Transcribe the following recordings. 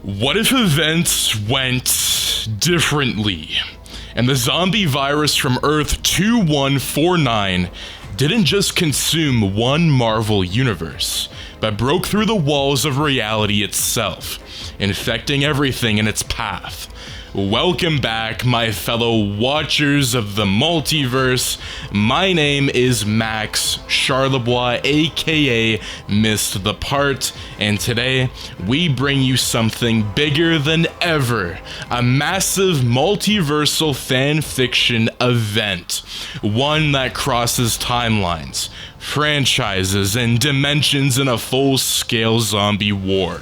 What if events went differently, and the zombie virus from Earth 2149 didn't just consume one Marvel universe, but broke through the walls of reality itself, infecting everything in its path? Welcome back, my fellow watchers of the multiverse. My name is Max Charlebois, aka MissedThePart, and today we bring you something bigger than ever, a massive multiversal fan fiction event, one that crosses timelines, franchises, and dimensions in a full-scale zombie war.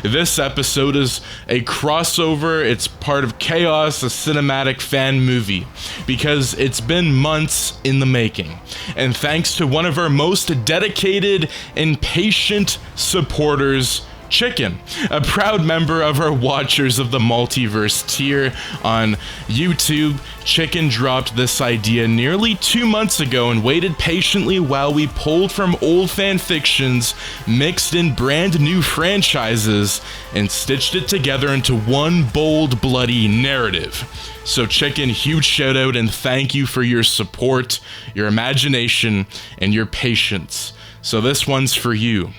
This episode is a crossover. It's part of Chaos, a cinematic fan movie, because it's been months in the making. And thanks to one of our most dedicated and patient supporters, Chicken, a proud member of our Watchers of the Multiverse tier on YouTube, Chicken dropped this idea nearly 2 months ago and waited patiently while we pulled from old fan fictions, mixed in brand new franchises, and stitched it together into one bold, bloody narrative. So Chicken, huge shout out and thank you for your support, your imagination, and your patience. So this one's for you.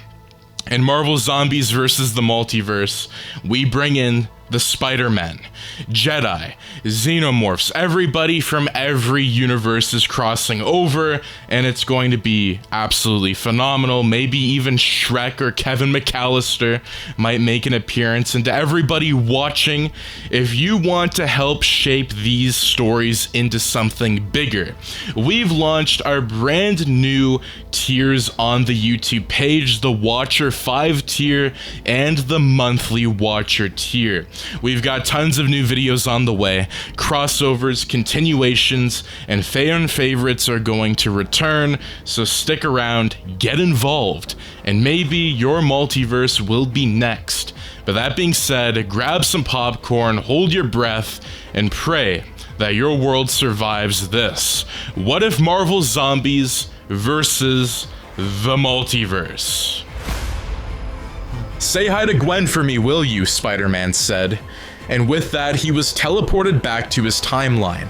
In Marvel Zombies vs. the Multiverse, we bring in the Spider-Man, Jedi, Xenomorphs, everybody from every universe is crossing over, and it's going to be absolutely phenomenal. Maybe even Shrek or Kevin McAllister might make an appearance. And to everybody watching, if you want to help shape these stories into something bigger, we've launched our brand new tiers on the YouTube page, the Watcher 5 tier and the monthly Watcher tier. We've got tons of new videos on the way, crossovers, continuations, and fan favorites are going to return, so stick around, get involved, and maybe your multiverse will be next. But that being said, grab some popcorn, hold your breath, and pray that your world survives this. What if Marvel Zombies versus the Multiverse? "Say hi to Gwen for me, will you?" Spider-Man said. And with that, he was teleported back to his timeline.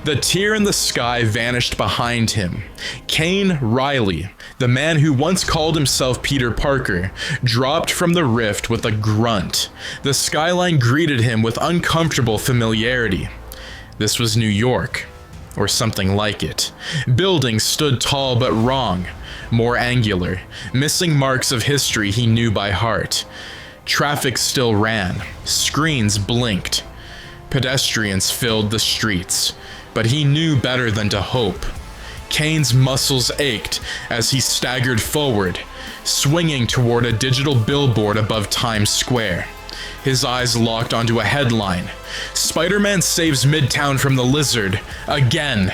The tear in the sky vanished behind him. Kane Riley, the man who once called himself Peter Parker, dropped from the rift with a grunt. The skyline greeted him with uncomfortable familiarity. This was New York, or something like it. Buildings stood tall but wrong, more angular, missing marks of history he knew by heart. Traffic still ran, screens blinked. Pedestrians filled the streets, but he knew better than to hope. Kane's muscles ached as he staggered forward, swinging toward a digital billboard above Times Square. His eyes locked onto a headline: "Spider-Man saves Midtown from the lizard, again."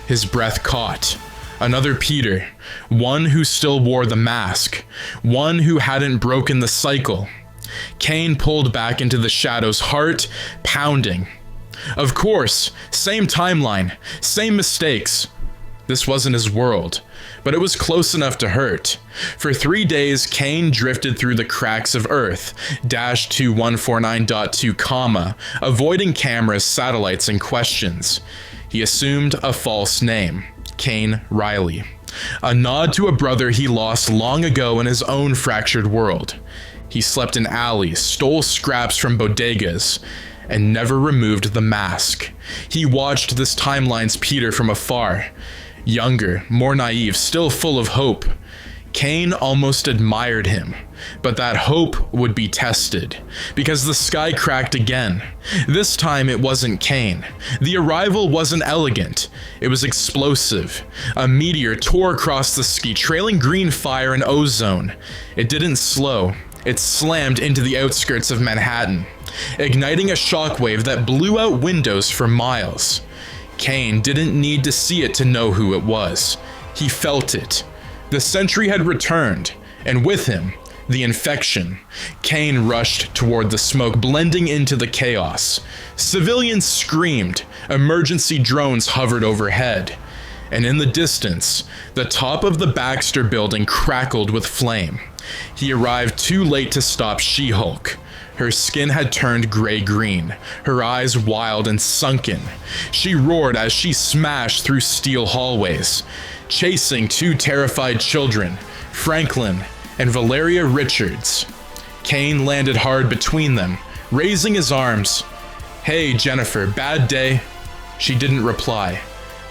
His breath caught. Another Peter, one who still wore the mask, one who hadn't broken the cycle. Kane pulled back into the shadows, heart pounding. Of course, same timeline, same mistakes. This wasn't his world, but it was close enough to hurt. For 3 days, Kane drifted through the cracks of Earth, -2149.2, avoiding cameras, satellites, and questions. He assumed a false name, Kane Riley, a nod to a brother he lost long ago in his own fractured world. He slept in alleys, stole scraps from bodegas, and never removed the mask. He watched this timeline's Peter from afar, younger, more naive, still full of hope. Kane almost admired him, but that hope would be tested, because the sky cracked again. This time it wasn't Kane. The arrival wasn't elegant, it was explosive. A meteor tore across the sky, trailing green fire and ozone. It didn't slow, it slammed into the outskirts of Manhattan, igniting a shockwave that blew out windows for miles. Kane didn't need to see it to know who it was. He felt it. The Sentry had returned, and with him, the infection. Kane rushed toward the smoke, blending into the chaos. Civilians screamed, emergency drones hovered overhead, and in the distance, the top of the Baxter building crackled with flame. He arrived too late to stop She-Hulk. Her skin had turned gray-green, her eyes wild and sunken. She roared as she smashed through steel hallways, chasing two terrified children, Franklin and Valeria Richards. Kane landed hard between them, raising his arms. "Hey, Jennifer, bad day?" She didn't reply.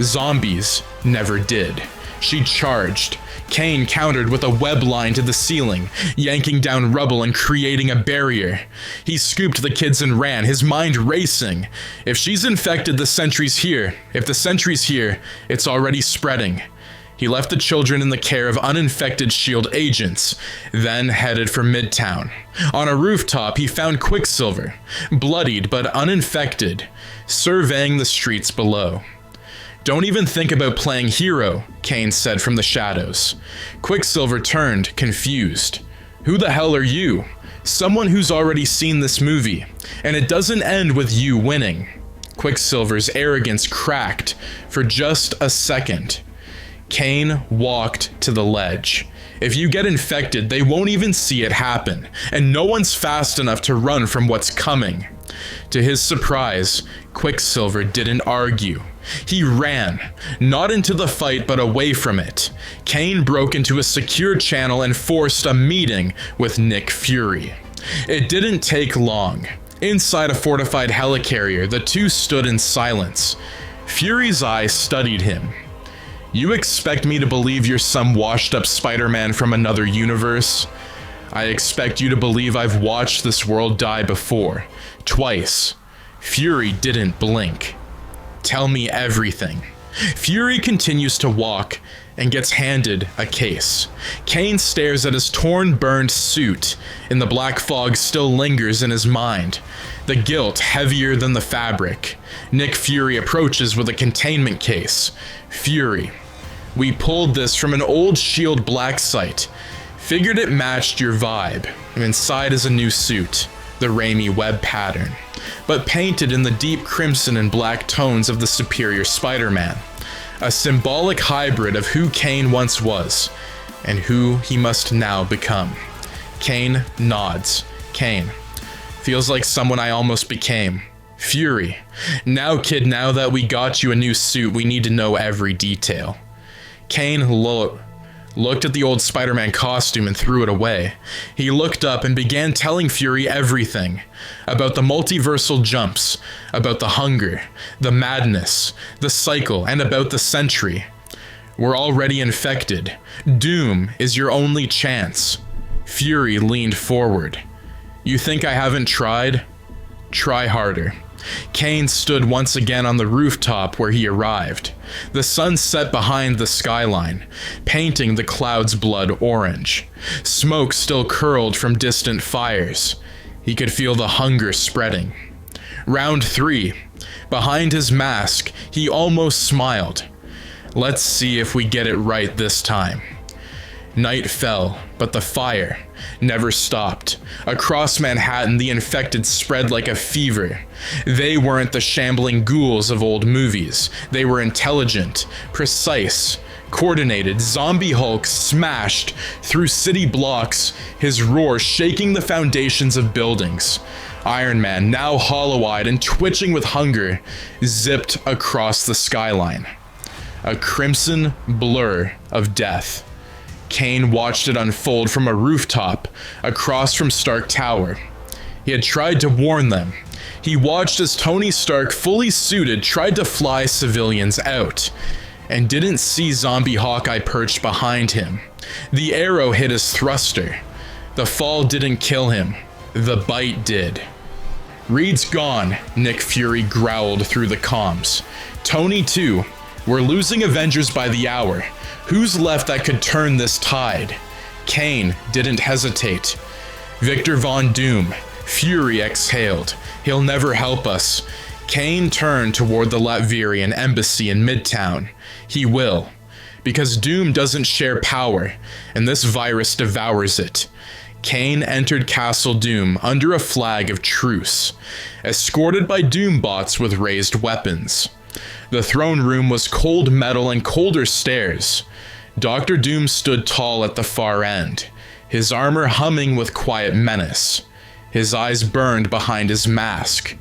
Zombies never did. She charged. Kane countered with a web line to the ceiling, yanking down rubble and creating a barrier. He scooped the kids and ran, his mind racing. If she's infected, the Sentry's here. If the Sentry's here, it's already spreading. He left the children in the care of uninfected S.H.I.E.L.D. agents, then headed for Midtown. On a rooftop, he found Quicksilver, bloodied but uninfected, surveying the streets below. "Don't even think about playing hero," Kane said from the shadows. Quicksilver turned, confused. "Who the hell are you?" "Someone who's already seen this movie, and it doesn't end with you winning." Quicksilver's arrogance cracked for just a second. Kane walked to the ledge. If you get infected, they won't even see it happen, and no one's fast enough to run from what's coming. To his surprise, Quicksilver didn't argue. He ran, not into the fight but away from it. Kane broke into a secure channel and forced a meeting with Nick Fury. It didn't take long. Inside a fortified helicarrier, the two stood in silence. Fury's eyes studied him. "You expect me to believe you're some washed-up Spider-Man from another universe? I expect you to believe I've watched this world die before, twice." Fury didn't blink. "Tell me everything." Fury continues to walk and gets handed a case. Kane stares at his torn, burned suit, and the black fog still lingers in his mind, the guilt heavier than the fabric. Nick Fury approaches with a containment case. "Fury, we pulled this from an old S.H.I.E.L.D. black site. Figured it matched your vibe. Inside is a new suit, the Raimi web pattern, but painted in the deep crimson and black tones of the superior Spider-Man. A symbolic hybrid of who Kane once was, and who he must now become." Kane nods. "Kane, feels like someone I almost became." Fury, "Now kid, now that we got you a new suit, we need to know every detail." Kane looked at the old Spider-Man costume and threw it away. He looked up and began telling Fury everything. About the multiversal jumps, about the hunger, the madness, the cycle, and about the Sentry. "We're already infected. Doom is your only chance." Fury leaned forward. "You think I haven't tried? Try harder." Kane stood once again on the rooftop where he arrived. The sun set behind the skyline, painting the clouds blood orange. Smoke still curled from distant fires. He could feel the hunger spreading. Round 3. Behind his mask, he almost smiled. "Let's see if we get it right this time." Night fell, but the fire never stopped. Across Manhattan, the infected spread like a fever. They weren't the shambling ghouls of old movies. They were intelligent, precise, coordinated. Zombie Hulk smashed through city blocks, his roar shaking the foundations of buildings. Iron Man, now hollow-eyed and twitching with hunger, zipped across the skyline. A crimson blur of death. Kane watched it unfold from a rooftop across from Stark Tower. He had tried to warn them. He watched as Tony Stark, fully suited, tried to fly civilians out, and didn't see Zombie Hawkeye perched behind him. The arrow hit his thruster. The fall didn't kill him. The bite did. "Reed's gone," Nick Fury growled through the comms. "Tony too. We're losing Avengers by the hour. Who's left that could turn this tide?" Kane didn't hesitate. "Victor Von Doom." Fury exhaled. "He'll never help us." Kane turned toward the Latvian embassy in Midtown. "He will. Because Doom doesn't share power, and this virus devours it." Kane entered Castle Doom under a flag of truce, escorted by Doombots with raised weapons. The throne room was cold metal and colder stairs. Dr. Doom stood tall at the far end, his armor humming with quiet menace. His eyes burned behind his mask.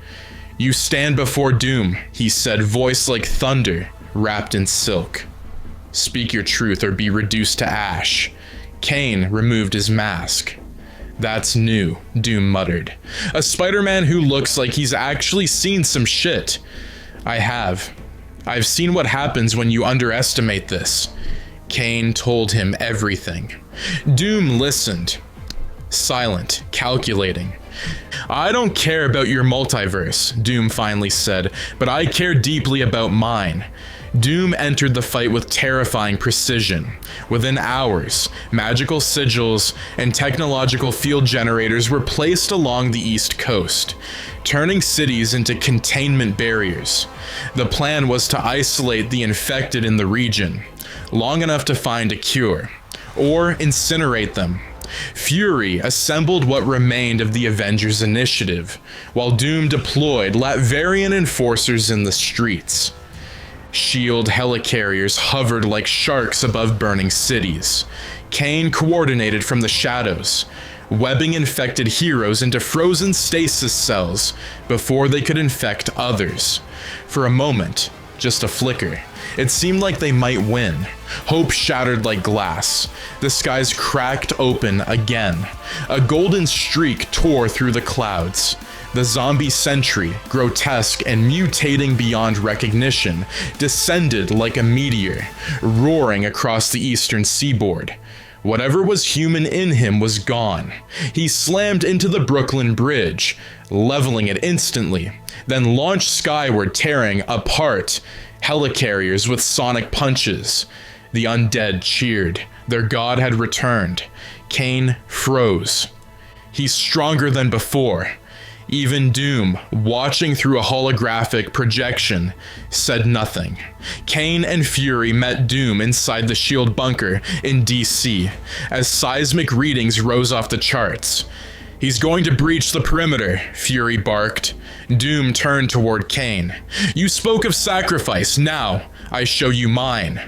"You stand before doom," he said, voice like thunder, wrapped in silk. "Speak your truth or be reduced to ash." Kane removed his mask. "That's new," Doom muttered. "A Spider-Man who looks like he's actually seen some shit." I've seen what happens when you underestimate this." Kane told him everything. Doom listened, silent, calculating. "I don't care about your multiverse," Doom finally said, "but I care deeply about mine." Doom entered the fight with terrifying precision. Within hours, magical sigils and technological field generators were placed along the East Coast, turning cities into containment barriers. The plan was to isolate the infected in the region, long enough to find a cure, or incinerate them. Fury assembled what remained of the Avengers Initiative, while Doom deployed Latverian enforcers in the streets. Shield helicarriers hovered like sharks above burning cities. Kane coordinated from the shadows, webbing infected heroes into frozen stasis cells before they could infect others. For a moment, just a flicker, it seemed like they might win. Hope shattered like glass. The skies cracked open again. A golden streak tore through the clouds. The zombie sentry, grotesque and mutating beyond recognition, descended like a meteor, roaring across the eastern seaboard. Whatever was human in him was gone. He slammed into the Brooklyn Bridge, leveling it instantly, then launched skyward, tearing apart helicarriers with sonic punches. The undead cheered. Their god had returned. Kane froze. He's stronger than before. Even Doom, watching through a holographic projection, said nothing. Kane and Fury met Doom inside the SHIELD bunker in DC, as seismic readings rose off the charts. "He's going to breach the perimeter," Fury barked. Doom turned toward Kane. "You spoke of sacrifice, now I show you mine."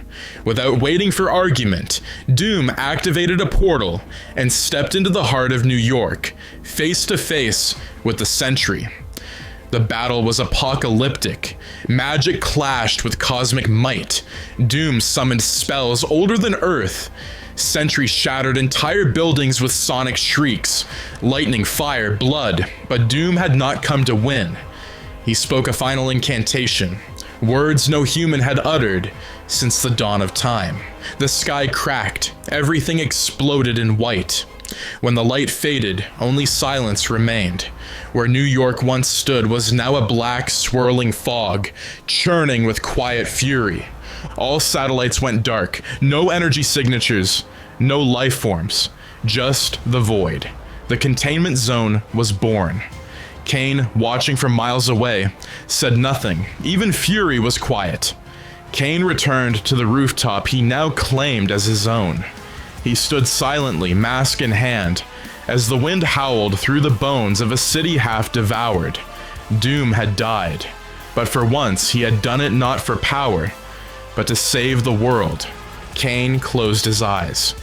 Without waiting for argument, Doom activated a portal and stepped into the heart of New York, face to face with the Sentry. The battle was apocalyptic. Magic clashed with cosmic might. Doom summoned spells older than Earth. Sentry shattered entire buildings with sonic shrieks, lightning, fire, blood, but Doom had not come to win. He spoke a final incantation, words no human had uttered since the dawn of time. The sky cracked, everything exploded in white. When the light faded, only silence remained. Where New York once stood was now a black, swirling fog, churning with quiet fury. All satellites went dark, no energy signatures, no life forms, just the void. The containment zone was born. Kane, watching from miles away, said nothing. Even Fury was quiet. Kane returned to the rooftop he now claimed as his own. He stood silently, mask in hand, as the wind howled through the bones of a city half devoured. Doom had died, but for once he had done it not for power, but to save the world. Kane closed his eyes.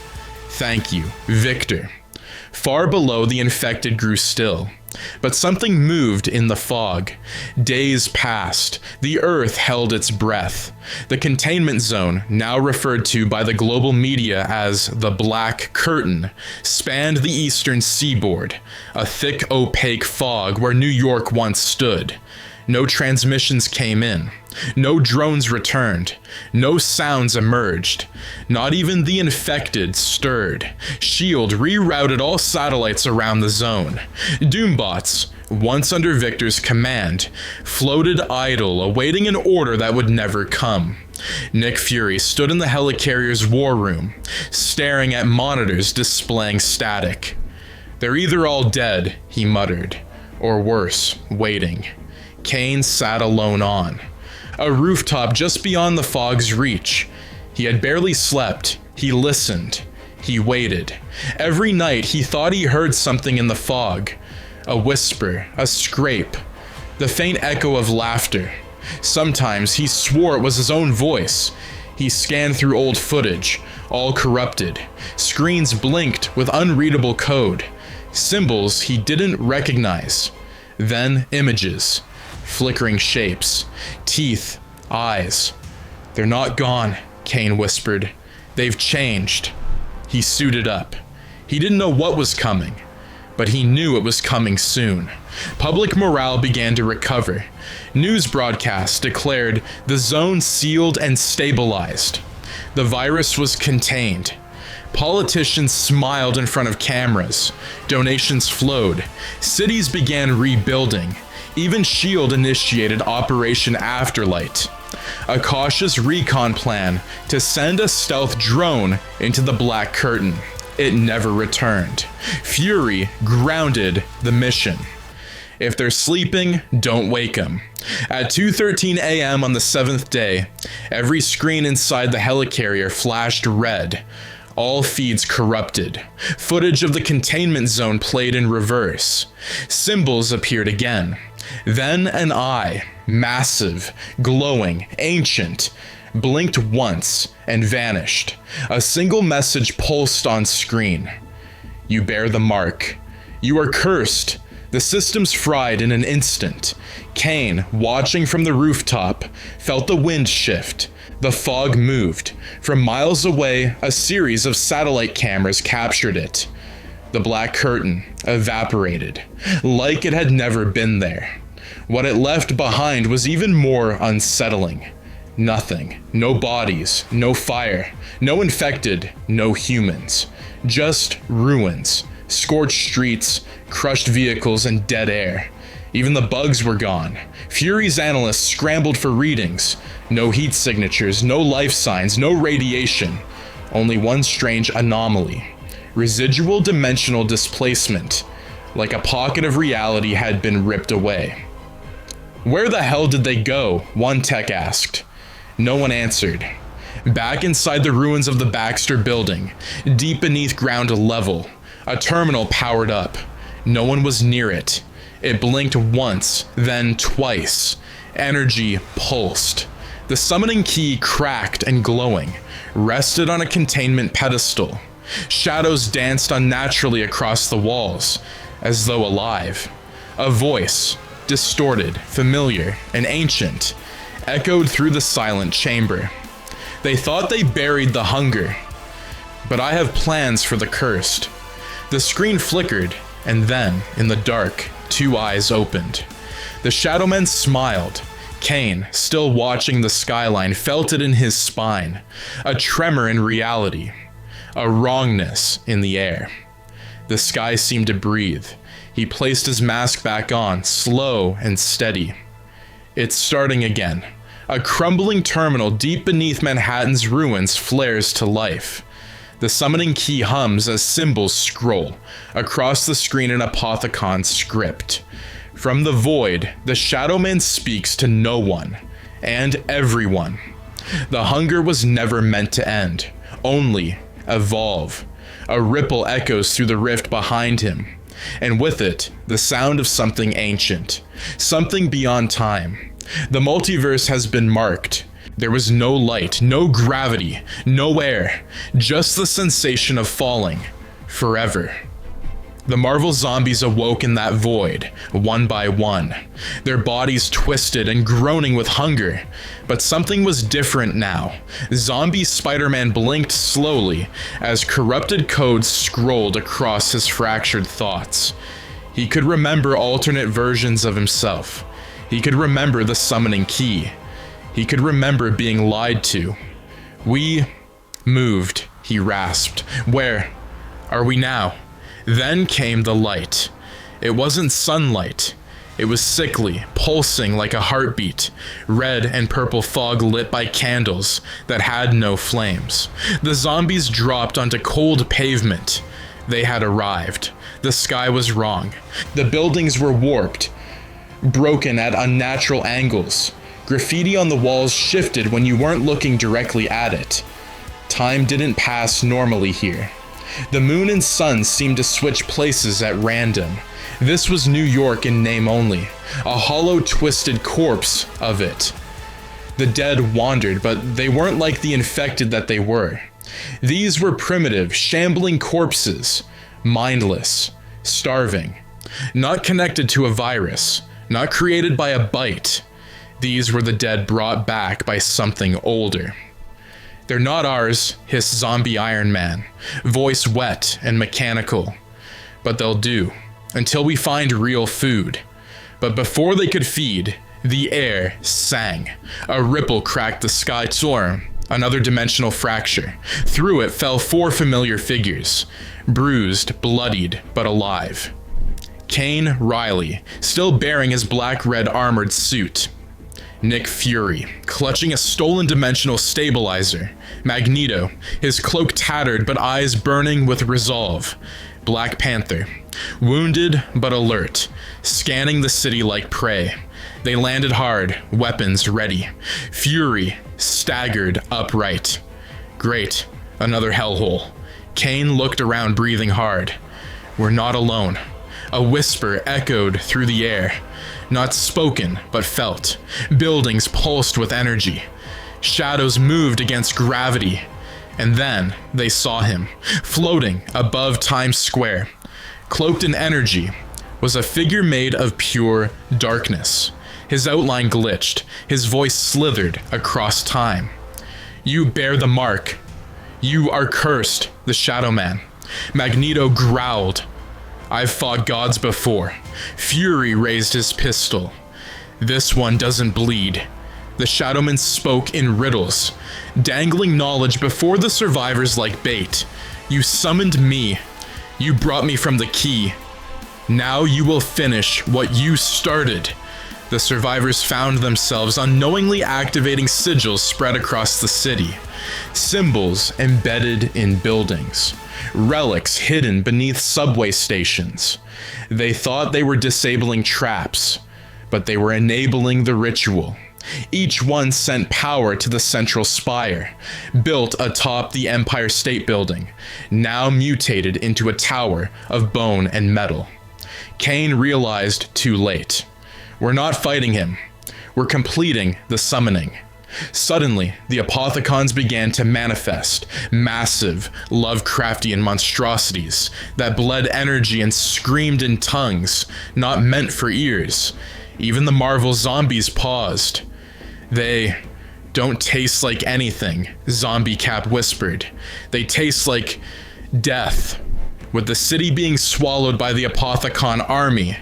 "Thank you, Victor." Far below, the infected grew still, but something moved in the fog. Days passed. The earth held its breath. The containment zone, now referred to by the global media as the Black Curtain, spanned the eastern seaboard, a thick, opaque fog where New York once stood. No transmissions came in. No drones returned. No sounds emerged. Not even the infected stirred. SHIELD rerouted all satellites around the zone. Doombots, once under Victor's command, floated idle, awaiting an order that would never come. Nick Fury stood in the helicarrier's war room, staring at monitors displaying static. "They're either all dead," he muttered, "or worse, waiting." Kane sat alone on a rooftop just beyond the fog's reach. He had barely slept. He listened. He waited. Every night he thought he heard something in the fog. A whisper, a scrape, the faint echo of laughter. Sometimes he swore it was his own voice. He scanned through old footage, all corrupted. Screens blinked with unreadable code. Symbols he didn't recognize. Then images, flickering shapes, teeth, eyes. "They're not gone," Kane whispered. "They've changed." He suited up. He didn't know what was coming, but he knew it was coming soon. Public morale began to recover. News broadcasts declared the zone sealed and stabilized. The virus was contained. Politicians smiled in front of cameras. Donations flowed. Cities began rebuilding. Even S.H.I.E.L.D. initiated Operation Afterlight, a cautious recon plan to send a stealth drone into the Black Curtain. It never returned. Fury grounded the mission. If they're sleeping, don't wake them. At 2:13 a.m. on the 7th day, every screen inside the helicarrier flashed red. All feeds corrupted. Footage of the containment zone played in reverse. Symbols appeared again. Then an eye, massive, glowing, ancient, blinked once and vanished. A single message pulsed on screen. "You bear the mark. You are cursed." The systems fried in an instant. Kane, watching from the rooftop, felt the wind shift. The fog moved. From miles away, a series of satellite cameras captured it. The Black Curtain evaporated, like it had never been there. What it left behind was even more unsettling. Nothing. No bodies, no fire, no infected, no humans. Just ruins, scorched streets, crushed vehicles, and dead air. Even the bugs were gone. Fury's analysts scrambled for readings. No heat signatures, no life signs, no radiation. Only one strange anomaly. Residual dimensional displacement. Like a pocket of reality had been ripped away. "Where the hell did they go?" one tech asked. No one answered. Back inside the ruins of the Baxter building, deep beneath ground level, a terminal powered up. No one was near it. It blinked once, then twice. Energy pulsed. The summoning key, cracked and glowing, rested on a containment pedestal. Shadows danced unnaturally across the walls, as though alive. A voice, distorted, familiar, and ancient, echoed through the silent chamber. "They thought they buried the hunger, but I have plans for the cursed." The screen flickered, and then, in the dark, two eyes opened. The Shadowman smiled. Kane, still watching the skyline, felt it in his spine. A tremor in reality. A wrongness in the air. The sky seemed to breathe. He placed his mask back on, slow and steady. It's starting again. A crumbling terminal deep beneath Manhattan's ruins flares to life. The summoning key hums as symbols scroll across the screen in Apothicon script. From the void, the Shadowman speaks to no one, and everyone. The hunger was never meant to end, only evolve. A ripple echoes through the rift behind him, and with it, the sound of something ancient, something beyond time. The multiverse has been marked. There was no light, no gravity, no air, just the sensation of falling, forever. The Marvel zombies awoke in that void, one by one, their bodies twisted and groaning with hunger. But something was different now. Zombie Spider-Man blinked slowly as corrupted codes scrolled across his fractured thoughts. He could remember alternate versions of himself. He could remember the summoning key. He could remember being lied to. "We moved," he rasped. "Where are we now?" Then came the light. It wasn't sunlight. It was sickly, pulsing like a heartbeat, red and purple fog lit by candles that had no flames. The zombies dropped onto cold pavement. They had arrived. The sky was wrong. The buildings were warped, broken at unnatural angles. Graffiti on the walls shifted when you weren't looking directly at it. Time didn't pass normally here. The moon and sun seemed to switch places at random. This was New York in name only, a hollow, twisted corpse of it. The dead wandered, but they weren't like the infected that they were. These were primitive, shambling corpses, mindless, starving, not connected to a virus, not created by a bite. These were the dead brought back by something older. They're not ours, hissed zombie Iron Man, voice wet and mechanical. But they'll do, until we find real food. But before they could feed, the air sang. A ripple cracked the sky. Storm, another dimensional fracture. Through it fell 4 familiar figures, bruised, bloodied, but alive. Kane Riley, still bearing his black-red armored suit. Nick Fury, clutching a stolen dimensional stabilizer. Magneto, his cloak tattered but eyes burning with resolve. Black Panther, wounded but alert, scanning the city like prey. They landed hard, weapons ready. Fury staggered upright. Great, another hellhole. Kane looked around, breathing hard. We're not alone. A whisper echoed through the air. Not spoken, but felt. Buildings pulsed with energy. Shadows moved against gravity. And then they saw him, floating above Times Square. Cloaked in energy was a figure made of pure darkness. His outline glitched, his voice slithered across time. You bear the mark. You are cursed, the Shadowman. Magneto growled. I've fought gods before. Fury raised his pistol. This one doesn't bleed. The Shadowman spoke in riddles, dangling knowledge before the survivors like bait. You summoned me. You brought me from the key. Now you will finish what you started. The survivors found themselves unknowingly activating sigils spread across the city. Symbols embedded in buildings. Relics hidden beneath subway stations. They thought they were disabling traps, but they were enabling the ritual. Each one sent power to the central spire, built atop the Empire State Building, now mutated into a tower of bone and metal. Kane realized too late. We're not fighting him. We're completing the summoning. Suddenly, the Apothicons began to manifest, massive, Lovecraftian monstrosities that bled energy and screamed in tongues not meant for ears. Even the Marvel zombies paused. They don't taste like anything, Zombie Cap whispered. They taste like death. With the city being swallowed by the Apothicon army,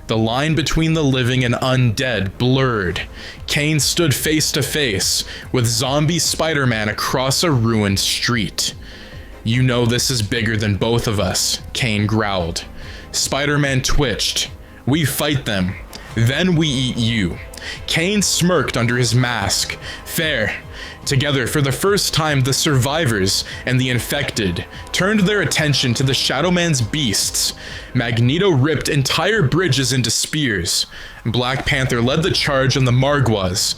the line between the living and undead blurred. Kane stood face to face with zombie Spider-Man across a ruined street. You know this is bigger than both of us, Kane growled. Spider-Man twitched. We fight them, then we eat you. Kane smirked under his mask. Fair. Together, for the first time, the survivors and the infected turned their attention to the Shadowman's beasts. Magneto ripped entire bridges into spears. Black Panther led the charge on the Margwas.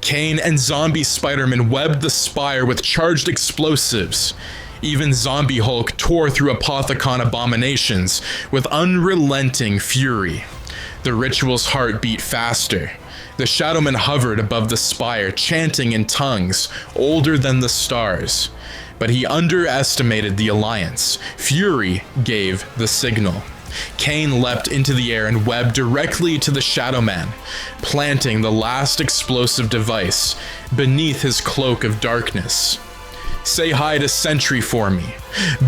Kane and zombie Spider-Man webbed the spire with charged explosives. Even Zombie Hulk tore through Apothicon abominations with unrelenting fury. The ritual's heart beat faster. The Shadowman hovered above the spire, chanting in tongues older than the stars. But he underestimated the alliance. Fury gave the signal. Kane leapt into the air and webbed directly to the Shadowman, planting the last explosive device beneath his cloak of darkness. Say hi to Sentry for me.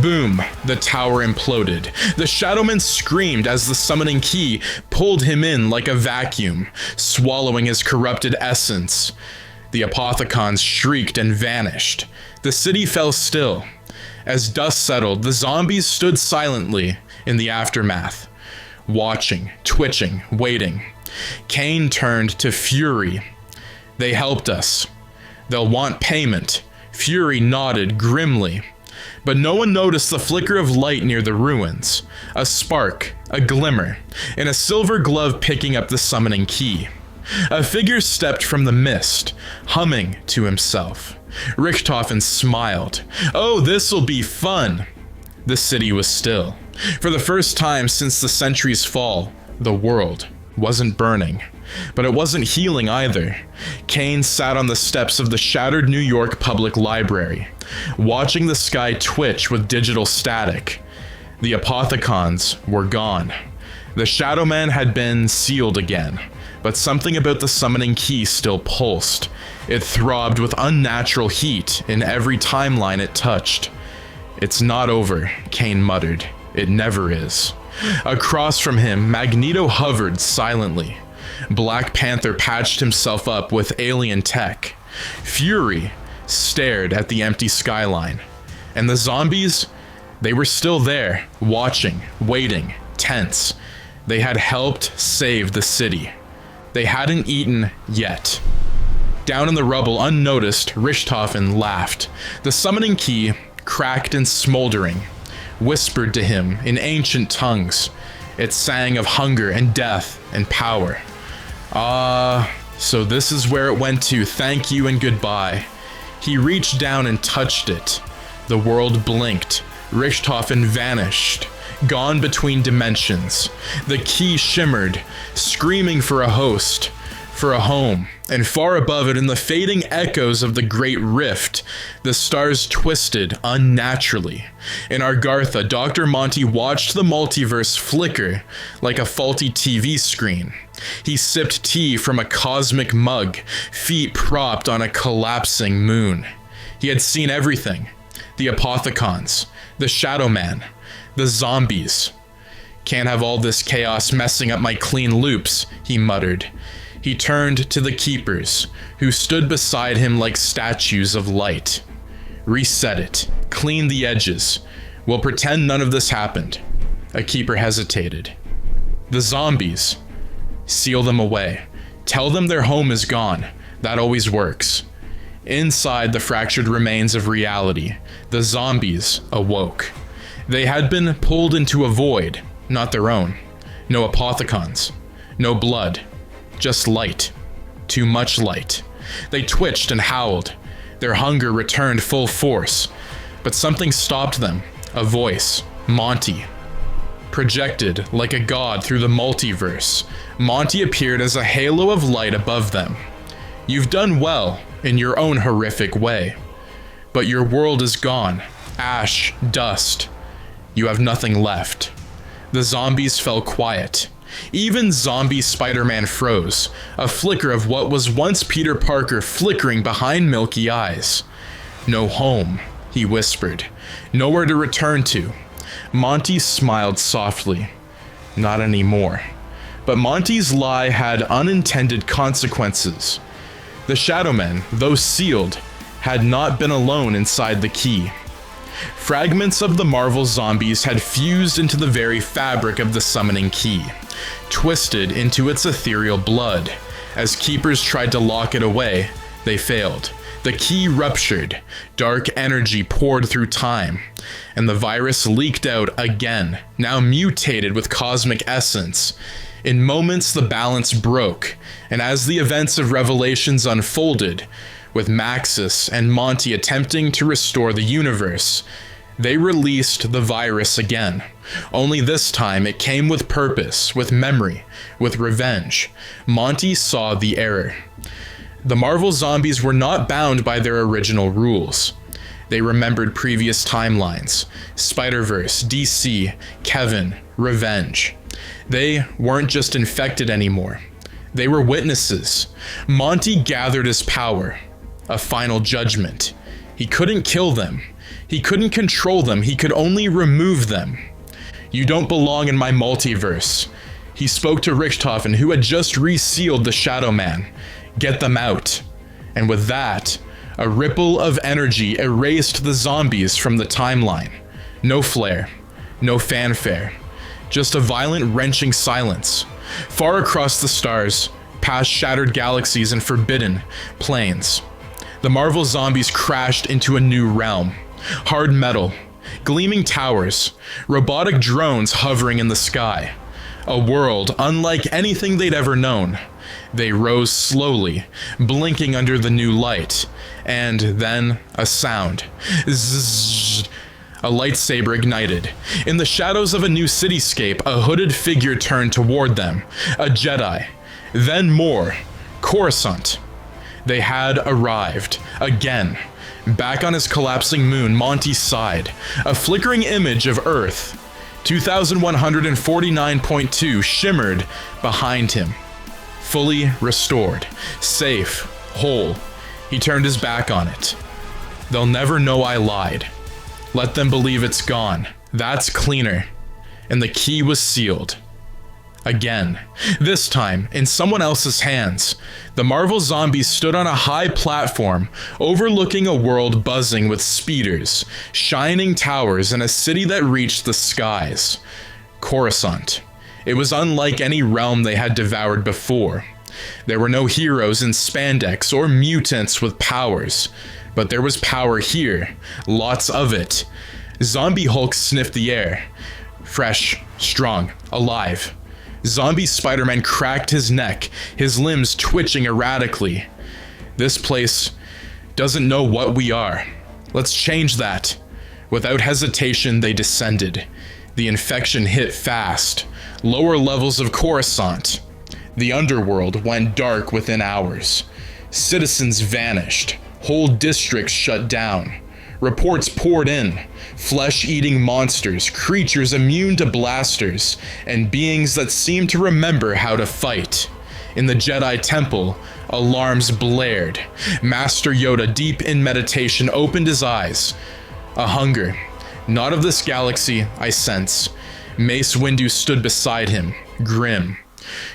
Boom, the tower imploded. The Shadowman screamed as the summoning key pulled him in like a vacuum, swallowing his corrupted essence. The Apothicons shrieked and vanished. The city fell still. As dust settled, the zombies stood silently in the aftermath, watching, twitching, waiting. Kane turned to Fury. They helped us. They'll want payment. Fury nodded grimly, but no one noticed the flicker of light near the ruins. A spark, a glimmer, and a silver glove picking up the summoning key. A figure stepped from the mist, humming to himself. Richthofen smiled. Oh, this'll be fun. The city was still. For the first time since the century's fall, the world wasn't burning. But it wasn't healing either. Kane sat on the steps of the shattered New York Public Library, watching the sky twitch with digital static. The Apothecons were gone. The Shadowman had been sealed again, but something about the summoning key still pulsed. It throbbed with unnatural heat in every timeline it touched. "It's not over," Kane muttered. "It never is." Across from him, Magneto hovered silently. Black Panther patched himself up with alien tech. Fury stared at the empty skyline. And the zombies? They were still there, watching, waiting, tense. They had helped save the city. They hadn't eaten yet. Down in the rubble, unnoticed, Richthofen laughed. The summoning key, cracked and smoldering, whispered to him in ancient tongues. It sang of hunger and death and power. So this is where it went to. Thank you and goodbye. He reached down and touched it. The world blinked. Richthofen vanished, gone between dimensions. The key shimmered, screaming for a host, for a home. And far above it, in the fading echoes of the Great Rift, the stars twisted unnaturally. In Argartha, Dr. Monty watched the multiverse flicker like a faulty TV screen. He sipped tea from a cosmic mug, feet propped on a collapsing moon. He had seen everything. The Apothecons, the Shadowman, the zombies. "Can't have all this chaos messing up my clean loops," he muttered. He turned to the Keepers, who stood beside him like statues of light. "Reset it. Clean the edges. We'll pretend none of this happened." A Keeper hesitated. "The zombies. Seal them away. Tell them their home is gone. That always works." Inside the fractured remains of reality, the zombies awoke. They had been pulled into a void, not their own. No Apothecons. No blood. Just light. Too much light. They twitched and howled. Their hunger returned full force. But something stopped them. A voice. Monty. Projected like a god through the multiverse, Monty appeared as a halo of light above them. "You've done well, in your own horrific way. But your world is gone. Ash, dust. You have nothing left." The zombies fell quiet. Even zombie Spider-Man froze, a flicker of what was once Peter Parker flickering behind milky eyes. "No home," he whispered. "Nowhere to return to." Monty smiled softly. "Not anymore." But Monty's lie had unintended consequences. The Shadowmen, though sealed, had not been alone inside the key. Fragments of the Marvel zombies had fused into the very fabric of the summoning key, twisted into its ethereal blood. As Keepers tried to lock it away, they failed. The key ruptured, dark energy poured through time, and the virus leaked out again, now mutated with cosmic essence. In moments, the balance broke, and as the events of Revelations unfolded, with Maxis and Monty attempting to restore the universe, they released the virus again. Only this time it came with purpose, with memory, with revenge. Monty saw the error. The Marvel zombies were not bound by their original rules. They remembered previous timelines, Spider-Verse, DC, Kevin, revenge. They weren't just infected anymore. They were witnesses. Monty gathered his power. A final judgment. He couldn't kill them. He couldn't control them. He could only remove them. "You don't belong in my multiverse." He spoke to Richthofen, who had just resealed the Shadowman. "Get them out." And with that, a ripple of energy erased the zombies from the timeline. No flare, no fanfare, just a violent, wrenching silence. Far across the stars, past shattered galaxies and forbidden planes, the Marvel zombies crashed into a new realm. Hard metal, gleaming towers, robotic drones hovering in the sky. A world unlike anything they'd ever known. They rose slowly, blinking under the new light, and then a sound. Zzz. A lightsaber ignited. In the shadows of a new cityscape, a hooded figure turned toward them. A Jedi. Then more. Coruscant. They had arrived. Again. Back on his collapsing moon, Monty sighed. A flickering image of Earth. 2149.2 shimmered behind him. Fully restored, safe, whole. He turned his back on it. They'll never know I lied. Let them believe it's gone. That's cleaner. And the key was sealed. Again, this time in someone else's hands. The Marvel zombies stood on a high platform overlooking a world buzzing with speeders, shining towers, and a city that reached the skies. Coruscant. It was unlike any realm they had devoured before. There were no heroes in spandex or mutants with powers, but there was power here, lots of it. Zombie Hulk sniffed the air. Fresh, strong, alive. Zombie Spider-Man cracked his neck, his limbs twitching erratically. This place doesn't know what we are. Let's change that. Without hesitation, they descended. The infection hit fast. Lower levels of Coruscant. The underworld went dark within hours. Citizens vanished. Whole districts shut down. Reports poured in. Flesh-eating monsters, creatures immune to blasters, and beings that seemed to remember how to fight. In the Jedi Temple, alarms blared. Master Yoda, deep in meditation, opened his eyes. A hunger. Not of this galaxy, I sense. Mace Windu stood beside him, grim.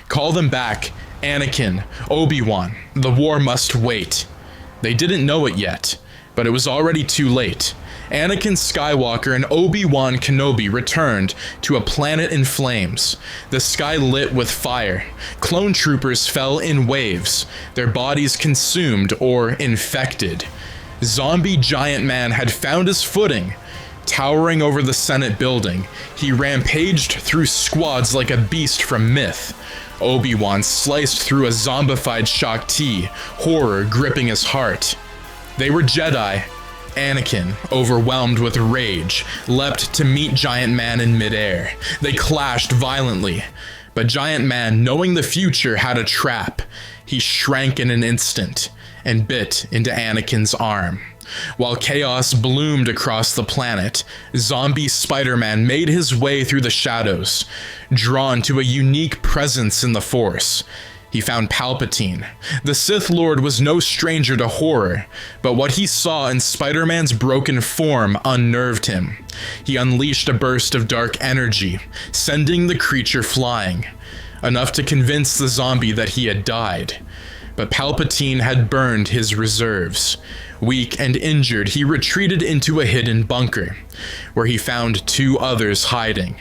Call them back. Anakin, Obi-Wan. The war must wait. They didn't know it yet, but it was already too late. Anakin Skywalker and Obi-Wan Kenobi returned to a planet in flames, the sky lit with fire. Clone troopers fell in waves, their bodies consumed or infected. Zombie Giant Man had found his footing. Towering over the Senate building, he rampaged through squads like a beast from myth. Obi-Wan sliced through a zombified Shaak Ti, horror gripping his heart. They were Jedi. Anakin, overwhelmed with rage, leapt to meet Giant Man in midair. They clashed violently, but Giant Man, knowing the future, had a trap. He shrank in an instant and bit into Anakin's arm. While chaos bloomed across the planet, zombie Spider-Man made his way through the shadows, drawn to a unique presence in the Force. He found Palpatine. The Sith Lord was no stranger to horror, but what he saw in Spider-Man's broken form unnerved him. He unleashed a burst of dark energy, sending the creature flying, enough to convince the zombie that he had died. But Palpatine had burned his reserves. Weak and injured, he retreated into a hidden bunker, where he found two others hiding,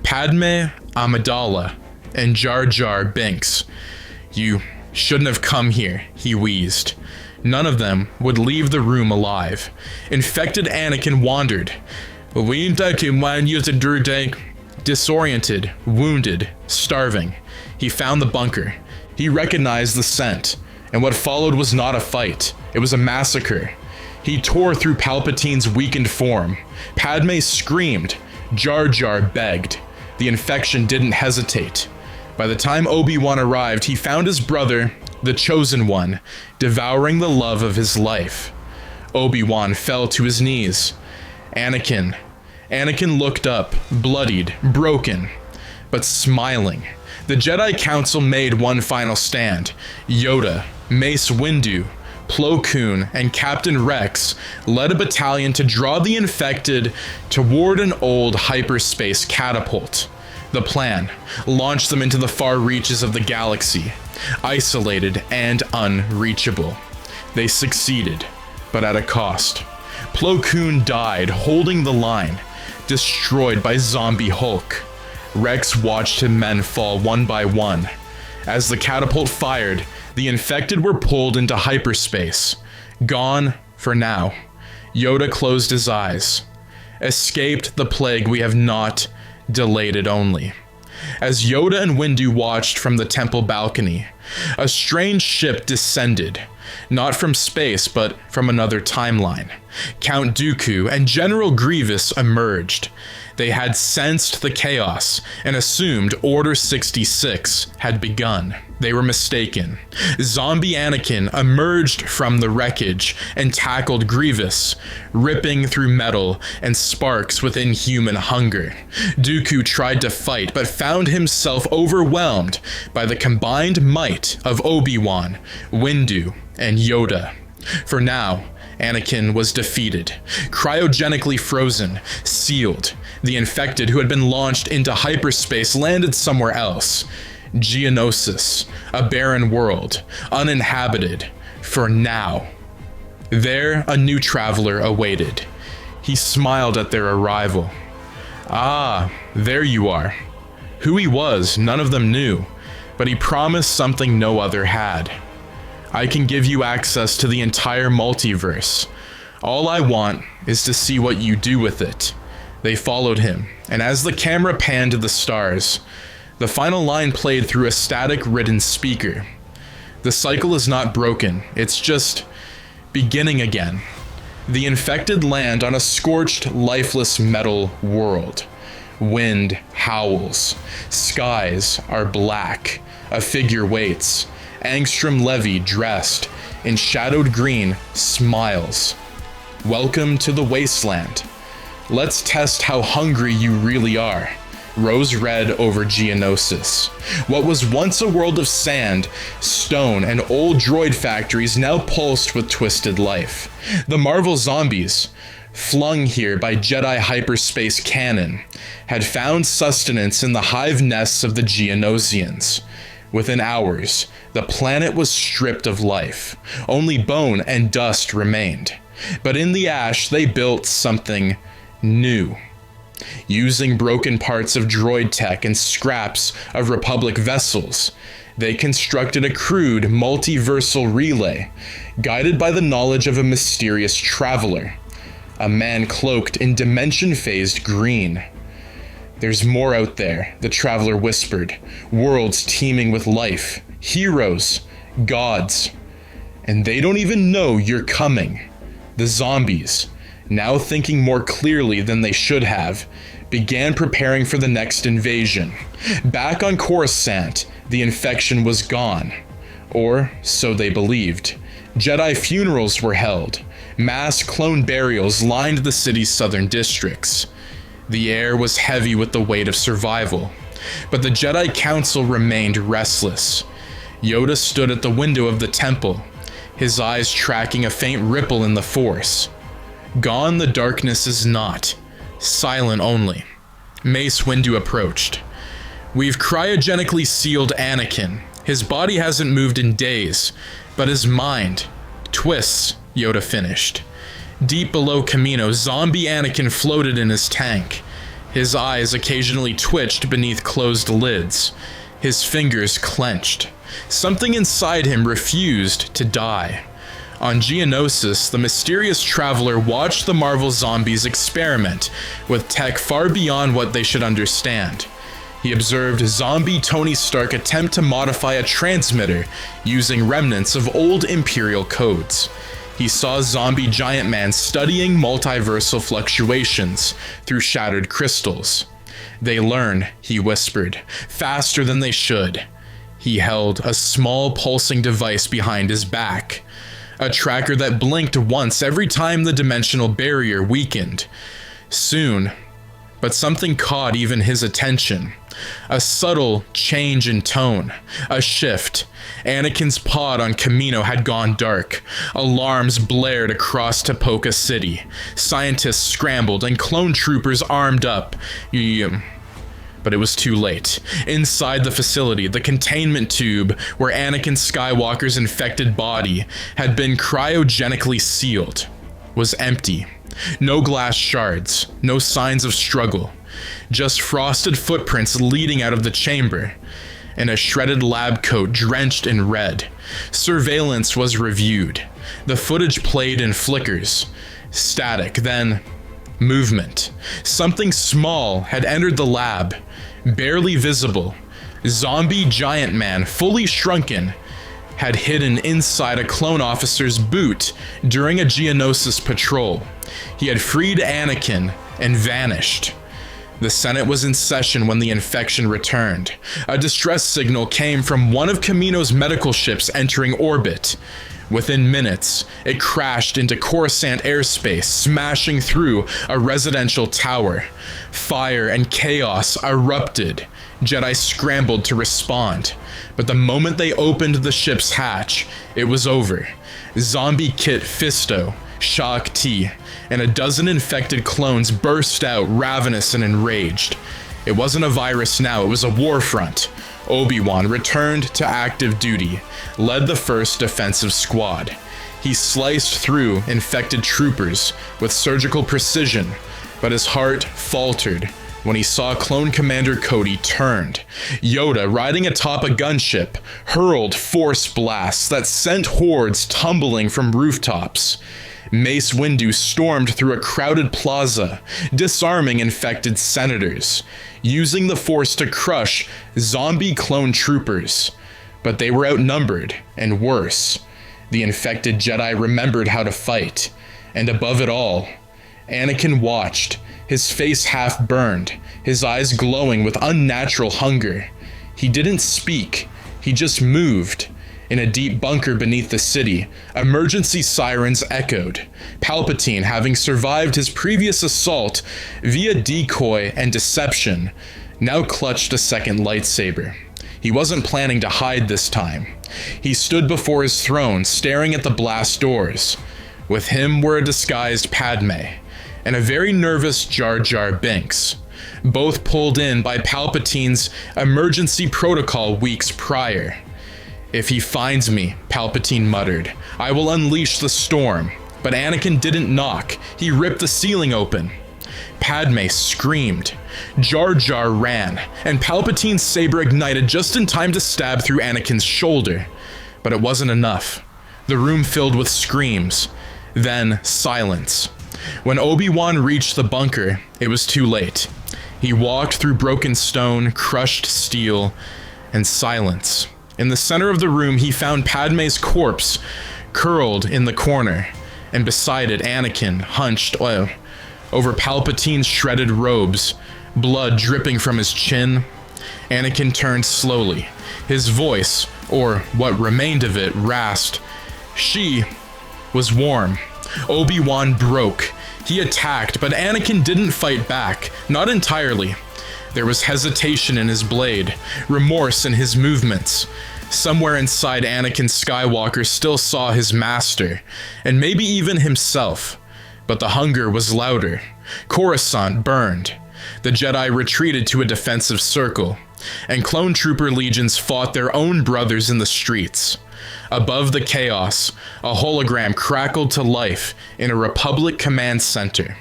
Padme Amidala and Jar Jar Binks. You shouldn't have come here, he wheezed. None of them would leave the room alive. Infected Anakin wandered. Disoriented, wounded, starving. He found the bunker. He recognized the scent, and what followed was not a fight. It was a massacre. He tore through Palpatine's weakened form. Padme screamed. Jar Jar begged. The infection didn't hesitate. By the time Obi-Wan arrived, he found his brother, the Chosen One, devouring the love of his life. Obi-Wan fell to his knees. Anakin looked up, bloodied, broken, but smiling. The Jedi Council made one final stand. Yoda, Mace Windu, Plo Koon, and Captain Rex led a battalion to draw the infected toward an old hyperspace catapult. The plan: launch them into the far reaches of the galaxy, isolated and unreachable. They succeeded, but at a cost. Plo Koon died holding the line, destroyed by Zombie Hulk. Rex watched his men fall one by one. As the catapult fired, the infected were pulled into hyperspace. Gone for now. Yoda closed his eyes. Escaped the plague we have not, delayed it only. As Yoda and Windu watched from the temple balcony, a strange ship descended, not from space but from another timeline. Count Dooku and General Grievous emerged. They had sensed the chaos and assumed Order 66 had begun. They were mistaken. Zombie Anakin emerged from the wreckage and tackled Grievous, ripping through metal and sparks with inhuman hunger. Dooku tried to fight, but found himself overwhelmed by the combined might of Obi-Wan, Windu, and Yoda. For now, Anakin was defeated, cryogenically frozen, sealed. The infected who had been launched into hyperspace landed somewhere else. Geonosis, a barren world, uninhabited, for now. There, a new traveler awaited. He smiled at their arrival. Ah, there you are. Who he was, none of them knew, but he promised something no other had. I can give you access to the entire multiverse. All I want is to see what you do with it. They followed him, and as the camera panned to the stars, the final line played through a static-ridden speaker. The cycle is not broken, it's just beginning again. The infected land on a scorched, lifeless metal world. Wind howls. Skies are black. A figure waits. Angstrom Levy, dressed in shadowed green, smiles. Welcome to the wasteland. Let's test how hungry you really are. Rose red over Geonosis. What was once a world of sand, stone, and old droid factories now pulsed with twisted life. The Marvel zombies, flung here by Jedi hyperspace canon, had found sustenance in the hive nests of the Geonosians. Within hours, the planet was stripped of life. Only bone and dust remained. But in the ash, they built something new. Using broken parts of droid tech and scraps of Republic vessels, they constructed a crude multiversal relay, guided by the knowledge of a mysterious traveler, a man cloaked in dimension-phased green. There's more out there, the traveler whispered, worlds teeming with life, heroes, gods, and they don't even know you're coming. The zombies, now thinking more clearly than they should have, began preparing for the next invasion. Back on Coruscant, the infection was gone. Or so they believed. Jedi funerals were held. Mass clone burials lined the city's southern districts. The air was heavy with the weight of survival. But the Jedi Council remained restless. Yoda stood at the window of the temple, his eyes tracking a faint ripple in the Force. Gone the darkness is not. Silent only. Mace Windu approached. We've cryogenically sealed Anakin. His body hasn't moved in days, but his mind twists, Yoda finished. Deep below Kamino, zombie Anakin floated in his tank. His eyes occasionally twitched beneath closed lids. His fingers clenched. Something inside him refused to die. On Geonosis, the mysterious traveler watched the Marvel zombies experiment with tech far beyond what they should understand. He observed zombie Tony Stark attempt to modify a transmitter using remnants of old Imperial codes. He saw zombie Giant Man studying multiversal fluctuations through shattered crystals. They learn, he whispered, faster than they should. He held a small pulsing device behind his back. A tracker that blinked once every time the dimensional barrier weakened. Soon, but something caught even his attention. A subtle change in tone. A shift. Anakin's pod on Kamino had gone dark. Alarms blared across Tapoka City. Scientists scrambled and clone troopers armed up. But it was too late. Inside the facility, the containment tube where Anakin Skywalker's infected body had been cryogenically sealed was empty. No glass shards, no signs of struggle, just frosted footprints leading out of the chamber, and a shredded lab coat drenched in red. Surveillance was reviewed. The footage played in flickers, static, then movement. Something small had entered the lab, barely visible. Zombie Giant Man, fully shrunken, had hidden inside a clone officer's boot during a Geonosis patrol. He had freed Anakin and vanished. The Senate was in session when the infection returned. A distress signal came from one of Kamino's medical ships entering orbit. Within minutes, it crashed into Coruscant airspace, smashing through a residential tower. Fire and chaos erupted. Jedi scrambled to respond, but the moment they opened the ship's hatch, it was over. Zombie Kit Fisto, Shak Ti, and a dozen infected clones burst out, ravenous and enraged. It wasn't a virus now, it was a war front. Obi-Wan returned to active duty, led the first defensive squad. He sliced through infected troopers with surgical precision, but his heart faltered when he saw Clone Commander Cody turned. Yoda, riding atop a gunship, hurled force blasts that sent hordes tumbling from rooftops. Mace Windu stormed through a crowded plaza, disarming infected senators, using the Force to crush zombie clone troopers. But they were outnumbered, and worse. The infected Jedi remembered how to fight, and above it all, Anakin watched, his face half burned, his eyes glowing with unnatural hunger. He didn't speak, he just moved. In a deep bunker beneath the city, emergency sirens echoed. Palpatine, having survived his previous assault via decoy and deception, now clutched a second lightsaber. He wasn't planning to hide this time. He stood before his throne, staring at the blast doors. With him were a disguised Padme and a very nervous Jar Jar Binks, both pulled in by Palpatine's emergency protocol weeks prior. "If he finds me," Palpatine muttered, "I will unleash the storm." But Anakin didn't knock. He ripped the ceiling open. Padme screamed. Jar Jar ran, and Palpatine's saber ignited just in time to stab through Anakin's shoulder. But it wasn't enough. The room filled with screams. Then silence. When Obi-Wan reached the bunker, it was too late. He walked through broken stone, crushed steel, and silence. In the center of the room, he found Padme's corpse curled in the corner, and beside it, Anakin, hunched over Palpatine's shredded robes, blood dripping from his chin. Anakin turned slowly. His voice, or what remained of it, rasped. She was warm. Obi-Wan broke. He attacked, but Anakin didn't fight back, not entirely. There was hesitation in his blade, remorse in his movements. Somewhere inside, Anakin Skywalker still saw his master, and maybe even himself. But the hunger was louder. Coruscant burned. The Jedi retreated to a defensive circle, and clone trooper legions fought their own brothers in the streets. Above the chaos, a hologram crackled to life in a Republic command center.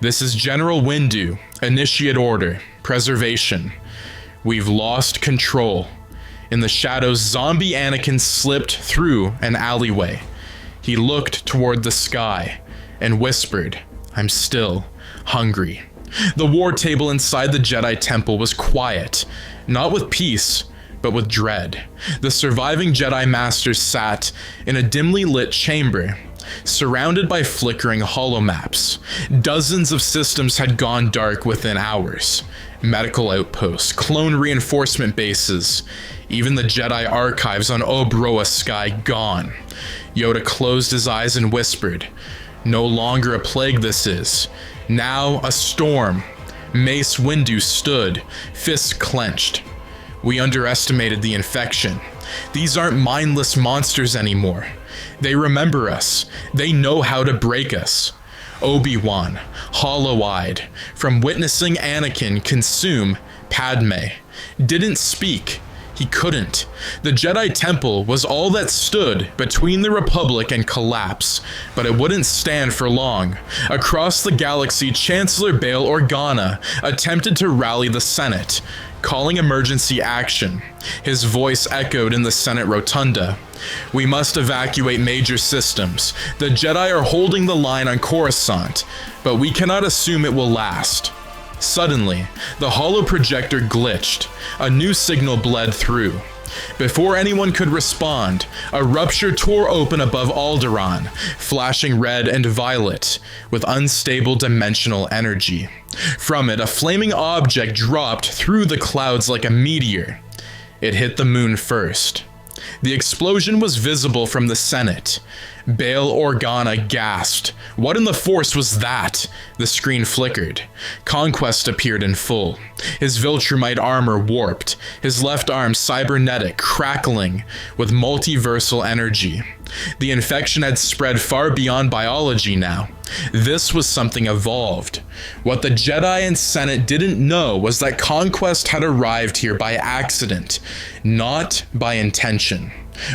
"This is General Windu. Initiate order. Preservation. We've lost control." In the shadows, zombie Anakin slipped through an alleyway. He looked toward the sky and whispered, "I'm still hungry." The war table inside the Jedi Temple was quiet, not with peace, but with dread. The surviving Jedi Masters sat in a dimly lit chamber, surrounded by flickering holomaps. Dozens of systems had gone dark within hours. Medical outposts, clone reinforcement bases, even the Jedi archives on Obroa Sky gone. Yoda closed his eyes and whispered, "No longer a plague this is. Now a storm." Mace Windu stood, fists clenched. "We underestimated the infection. These aren't mindless monsters anymore. They remember us. They know how to break us." Obi-Wan, hollow-eyed, from witnessing Anakin consume Padme, didn't speak. He couldn't. The Jedi Temple was all that stood between the Republic and collapse, but it wouldn't stand for long. Across the galaxy, Chancellor Bail Organa attempted to rally the Senate, calling emergency action. His voice echoed in the Senate rotunda. "We must evacuate major systems. The Jedi are holding the line on Coruscant, but we cannot assume it will last." Suddenly, the holo projector glitched. A new signal bled through. Before anyone could respond, a rupture tore open above Alderaan, flashing red and violet with unstable dimensional energy. From it, a flaming object dropped through the clouds like a meteor. It hit the moon first. The explosion was visible from the Senate. Bail Organa gasped. What in the Force was that? The screen flickered. Conquest appeared in full. His Viltrumite armor warped, his left arm cybernetic, crackling with multiversal energy. The infection had spread far beyond biology now. This was something evolved. What the Jedi and Senate didn't know was that Conquest had arrived here by accident, not by intention.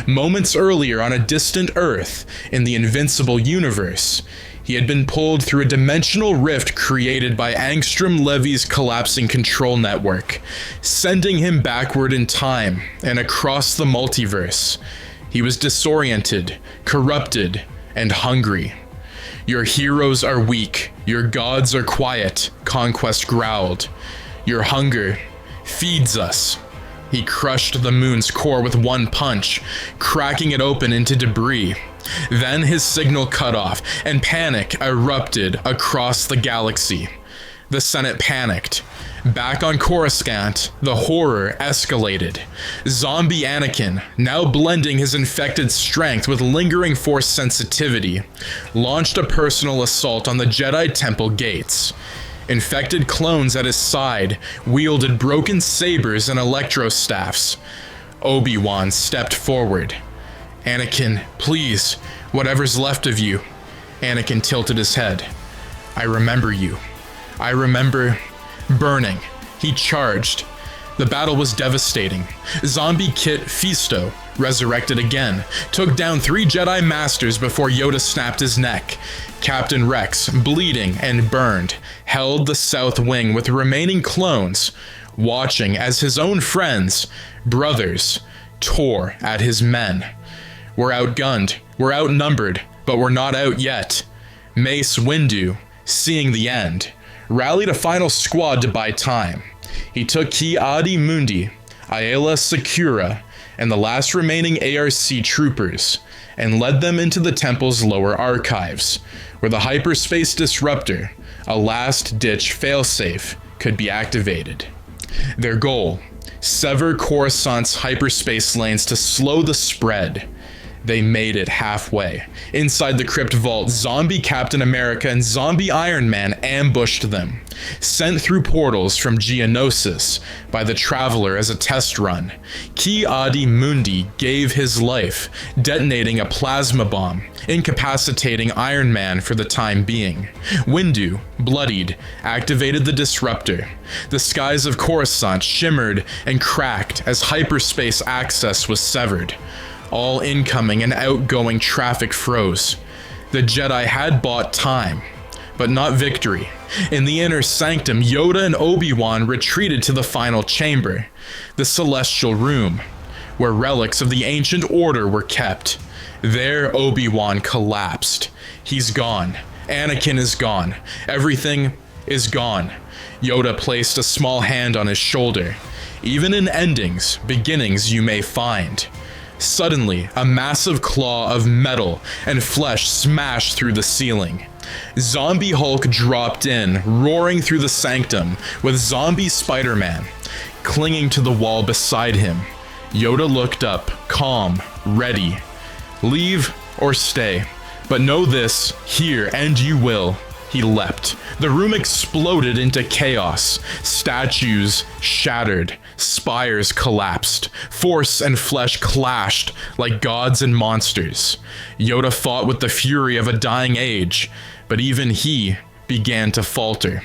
Moments earlier on a distant Earth, in the Invincible Universe, he had been pulled through a dimensional rift created by Angstrom Levy's collapsing control network, sending him backward in time and across the multiverse. He was disoriented, corrupted, and hungry. Your heroes are weak, your gods are quiet, Conquest growled. Your hunger feeds us. He crushed the moon's core with one punch, cracking it open into debris. Then his signal cut off, and panic erupted across the galaxy. The Senate panicked. Back on Coruscant, the horror escalated. Zombie Anakin, now blending his infected strength with lingering Force sensitivity, launched a personal assault on the Jedi Temple gates. Infected clones at his side wielded broken sabers and electrostaffs. Obi-Wan stepped forward. Anakin, please, whatever's left of you. Anakin tilted his head. I remember you. I remember burning. He charged. The battle was devastating. Zombie Kit Fisto, resurrected again, took down 3 Jedi Masters before Yoda snapped his neck. Captain Rex, bleeding and burned, held the South Wing with the remaining clones, watching as his own friends, brothers, tore at his men. We're outgunned, we're outnumbered, but we're not out yet. Mace Windu, seeing the end, rallied a final squad to buy time. He took Ki-Adi Mundi, Aayla Secura, and the last remaining ARC troopers, and led them into the temple's lower archives, where the hyperspace disruptor, a last-ditch failsafe, could be activated. Their goal: sever Coruscant's hyperspace lanes to slow the spread. They made it halfway. Inside the crypt vault, zombie Captain America and zombie Iron Man ambushed them, sent through portals from Geonosis by the Traveler as a test run. Ki-Adi Mundi gave his life, detonating a plasma bomb, incapacitating Iron Man for the time being. Windu, bloodied, activated the disruptor. The skies of Coruscant shimmered and cracked as hyperspace access was severed. All incoming and outgoing traffic froze. The Jedi had bought time, but not victory. In the inner sanctum, Yoda and Obi-Wan retreated to the final chamber, the Celestial Room, where relics of the Ancient Order were kept. There, Obi-Wan collapsed. He's gone. Anakin is gone. Everything is gone. Yoda placed a small hand on his shoulder. Even in endings, beginnings you may find. Suddenly, a massive claw of metal and flesh smashed through the ceiling. Zombie Hulk dropped in, roaring through the sanctum, with zombie Spider-Man clinging to the wall beside him. Yoda looked up, calm, ready. Leave or stay, but know this, here and you will. He leapt. The room exploded into chaos. Statues shattered. Spires collapsed. Force and flesh clashed like gods and monsters. Yoda fought with the fury of a dying age, but even he began to falter.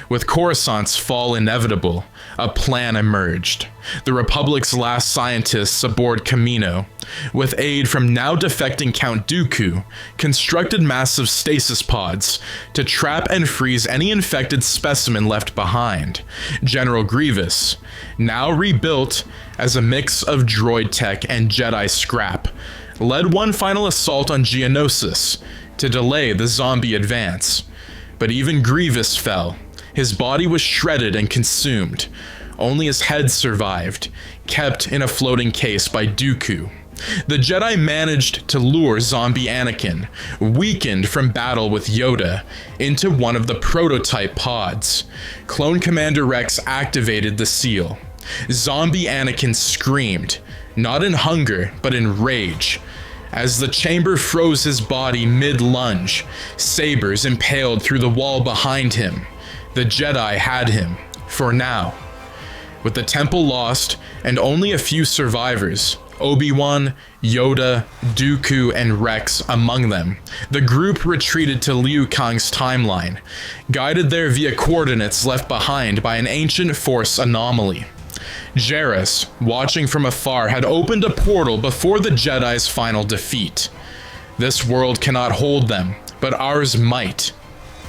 With Coruscant's fall inevitable, a plan emerged. The Republic's last scientists aboard Kamino, with aid from now defecting Count Dooku, constructed massive stasis pods to trap and freeze any infected specimen left behind. General Grievous, now rebuilt as a mix of droid tech and Jedi scrap, led one final assault on Geonosis to delay the zombie advance. But even Grievous fell. His body was shredded and consumed. Only his head survived, kept in a floating case by Dooku. The Jedi managed to lure zombie Anakin, weakened from battle with Yoda, into one of the prototype pods. Clone Commander Rex activated the seal. Zombie Anakin screamed, not in hunger, but in rage. As the chamber froze his body mid-lunge, sabers impaled through the wall behind him. The Jedi had him, for now. With the temple lost and only a few survivors, Obi-Wan, Yoda, Dooku, and Rex among them, the group retreated to Liu Kang's timeline, guided there via coordinates left behind by an ancient force anomaly. Jarrus, watching from afar, had opened a portal before the Jedi's final defeat. This world cannot hold them, but ours might.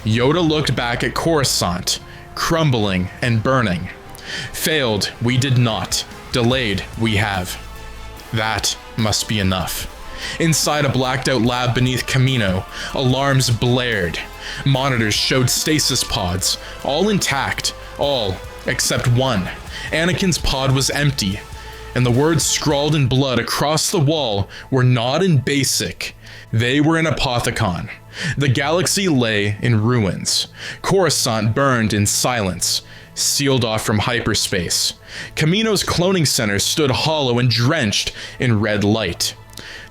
Yoda looked back at Coruscant, crumbling and burning. Failed, we did not. Delayed, we have. That must be enough. Inside a blacked-out lab beneath Kamino, alarms blared. Monitors showed stasis pods, all intact, all except one. Anakin's pod was empty, and the words scrawled in blood across the wall were not in Basic. They were in Apothicon. The galaxy lay in ruins. Coruscant burned in silence, sealed off from hyperspace. Kamino's cloning center stood hollow and drenched in red light.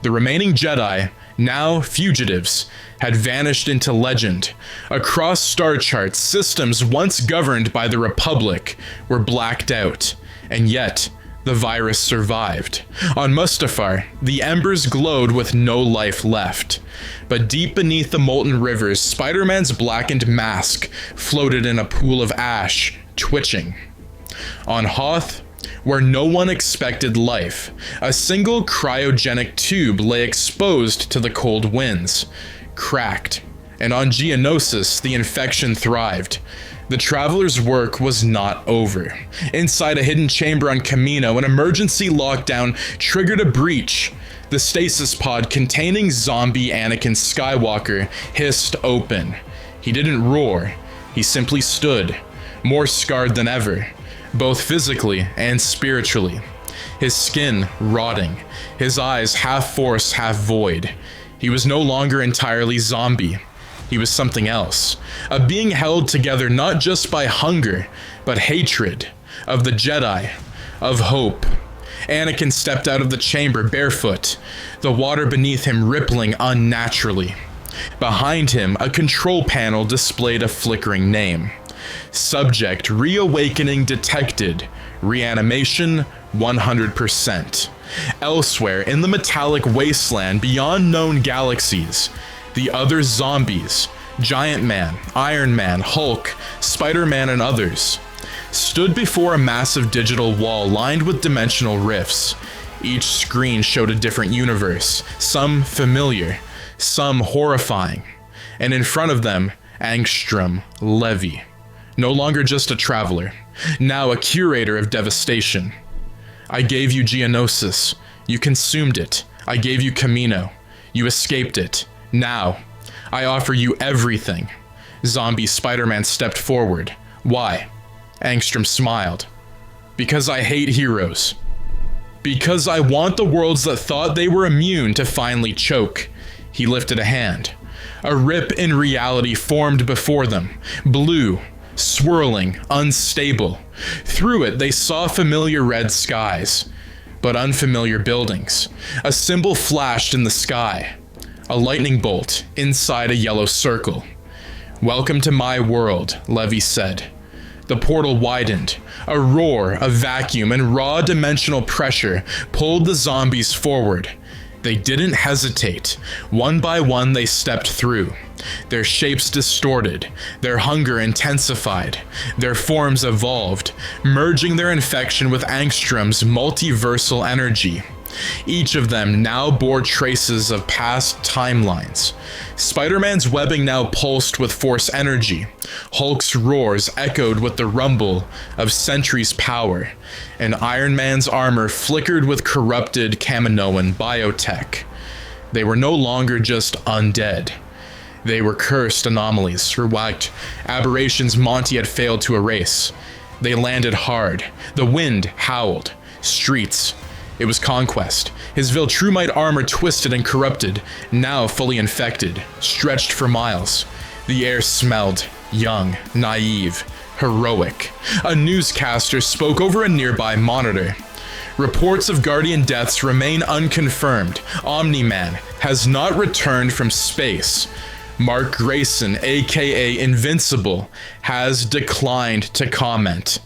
The remaining Jedi, now fugitives, had vanished into legend. Across star charts, systems once governed by the Republic were blacked out, and yet the virus survived. On Mustafar, the embers glowed with no life left. But deep beneath the molten rivers, Spider-Man's blackened mask floated in a pool of ash, twitching. On Hoth, where no one expected life, a single cryogenic tube lay exposed to the cold winds, cracked, and on Geonosis the infection thrived. The traveler's work was not over. Inside a hidden chamber on Kamino, an emergency lockdown triggered a breach. The stasis pod containing zombie Anakin Skywalker hissed open. He didn't roar, he simply stood, more scarred than ever, both physically and spiritually. His skin rotting, his eyes half force, half void. He was no longer entirely zombie. He was something else, a being held together not just by hunger, but hatred, of the Jedi, of hope. Anakin stepped out of the chamber barefoot, the water beneath him rippling unnaturally. Behind him, a control panel displayed a flickering name. Subject reawakening detected. Reanimation 100%. Elsewhere, in the metallic wasteland beyond known galaxies, the other zombies, Giant Man, Iron Man, Hulk, Spider-Man, and others, stood before a massive digital wall lined with dimensional rifts. Each screen showed a different universe, some familiar, some horrifying. And in front of them, Angstrom Levy. No longer just a traveler, now a curator of devastation. I gave you Geonosis. You consumed it. I gave you Kamino. You escaped it. Now, I offer you everything. Zombie Spider-Man stepped forward. Why? Angstrom smiled. Because I hate heroes. Because I want the worlds that thought they were immune to finally choke. He lifted a hand. A rip in reality formed before them. Blue, swirling, unstable. Through it, they saw familiar red skies, but unfamiliar buildings. A symbol flashed in the sky. A lightning bolt inside a yellow circle. Welcome to my world, Levy said. The portal widened. A roar, a vacuum, and raw dimensional pressure pulled the zombies forward. They didn't hesitate. One by one, they stepped through. Their shapes distorted, their hunger intensified, their forms evolved, merging their infection with Angstrom's multiversal energy. Each of them now bore traces of past timelines. Spider-Man's webbing now pulsed with Force energy. Hulk's roars echoed with the rumble of Sentry's power, and Iron Man's armor flickered with corrupted Kaminoan biotech. They were no longer just undead. They were cursed anomalies, or what aberrations Monty had failed to erase. They landed hard. The wind howled. Streets. It was Conquest. His Viltrumite armor twisted and corrupted, now fully infected, stretched for miles. The air smelled young, naive, heroic. A newscaster spoke over a nearby monitor. Reports of Guardian deaths remain unconfirmed. Omni-Man has not returned from space. Mark Grayson, aka Invincible, has declined to comment.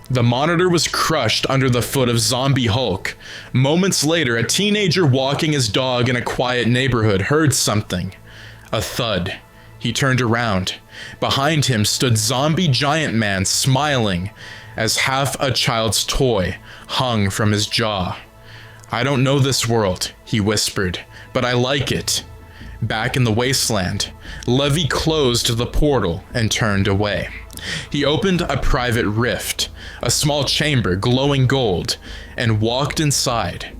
The monitor was crushed under the foot of Zombie Hulk. Moments later, a teenager walking his dog in a quiet neighborhood heard something. A thud. He turned around. Behind him stood Zombie Giant Man, smiling, as half a child's toy hung from his jaw. "I don't know this world," he whispered, "but I like it." Back in the wasteland, Levy closed the portal and turned away. He opened a private rift, a small chamber glowing gold, and walked inside.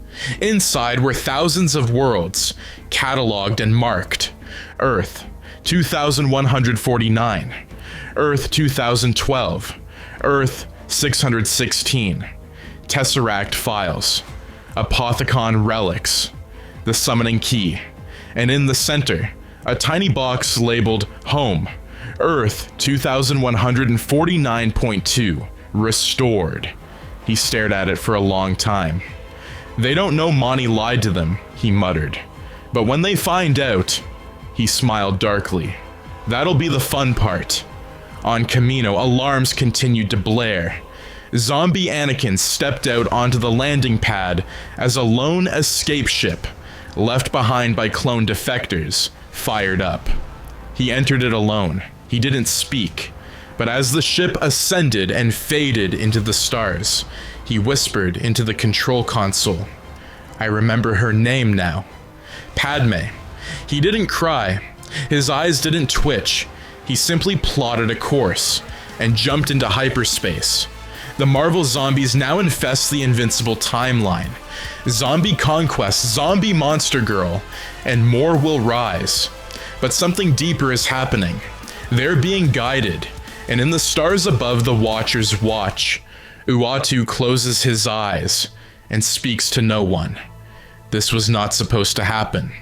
Inside were thousands of worlds, cataloged and marked. Earth 2149, Earth 2012, Earth 616, Tesseract files, Apothecon relics, the summoning key, and in the center, a tiny box labeled Home, Earth 2149.2, Restored. He stared at it for a long time. "They don't know Monty lied to them," he muttered. "But when they find out," he smiled darkly, "that'll be the fun part." On Camino, alarms continued to blare. Zombie Anakin stepped out onto the landing pad as a lone escape ship, left behind by clone defectors, fired up. He entered it alone. He didn't speak, but as the ship ascended and faded into the stars, he whispered into the control console. "I remember her name now. Padme." He didn't cry. His eyes didn't twitch. He simply plotted a course and jumped into hyperspace. The Marvel zombies now infest the Invincible timeline. Zombie Conquest, Zombie Monster Girl, and more will rise. But something deeper is happening. They're being guided, and in the stars above, the Watchers watch. Uatu closes his eyes and speaks to no one. This was not supposed to happen.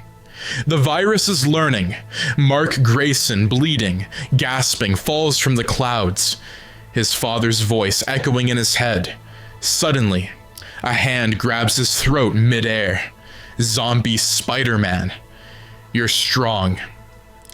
The virus is learning. Mark Grayson, bleeding, gasping, falls from the clouds, his father's voice echoing in his head. Suddenly, a hand grabs his throat midair. Zombie Spider-Man. "You're strong.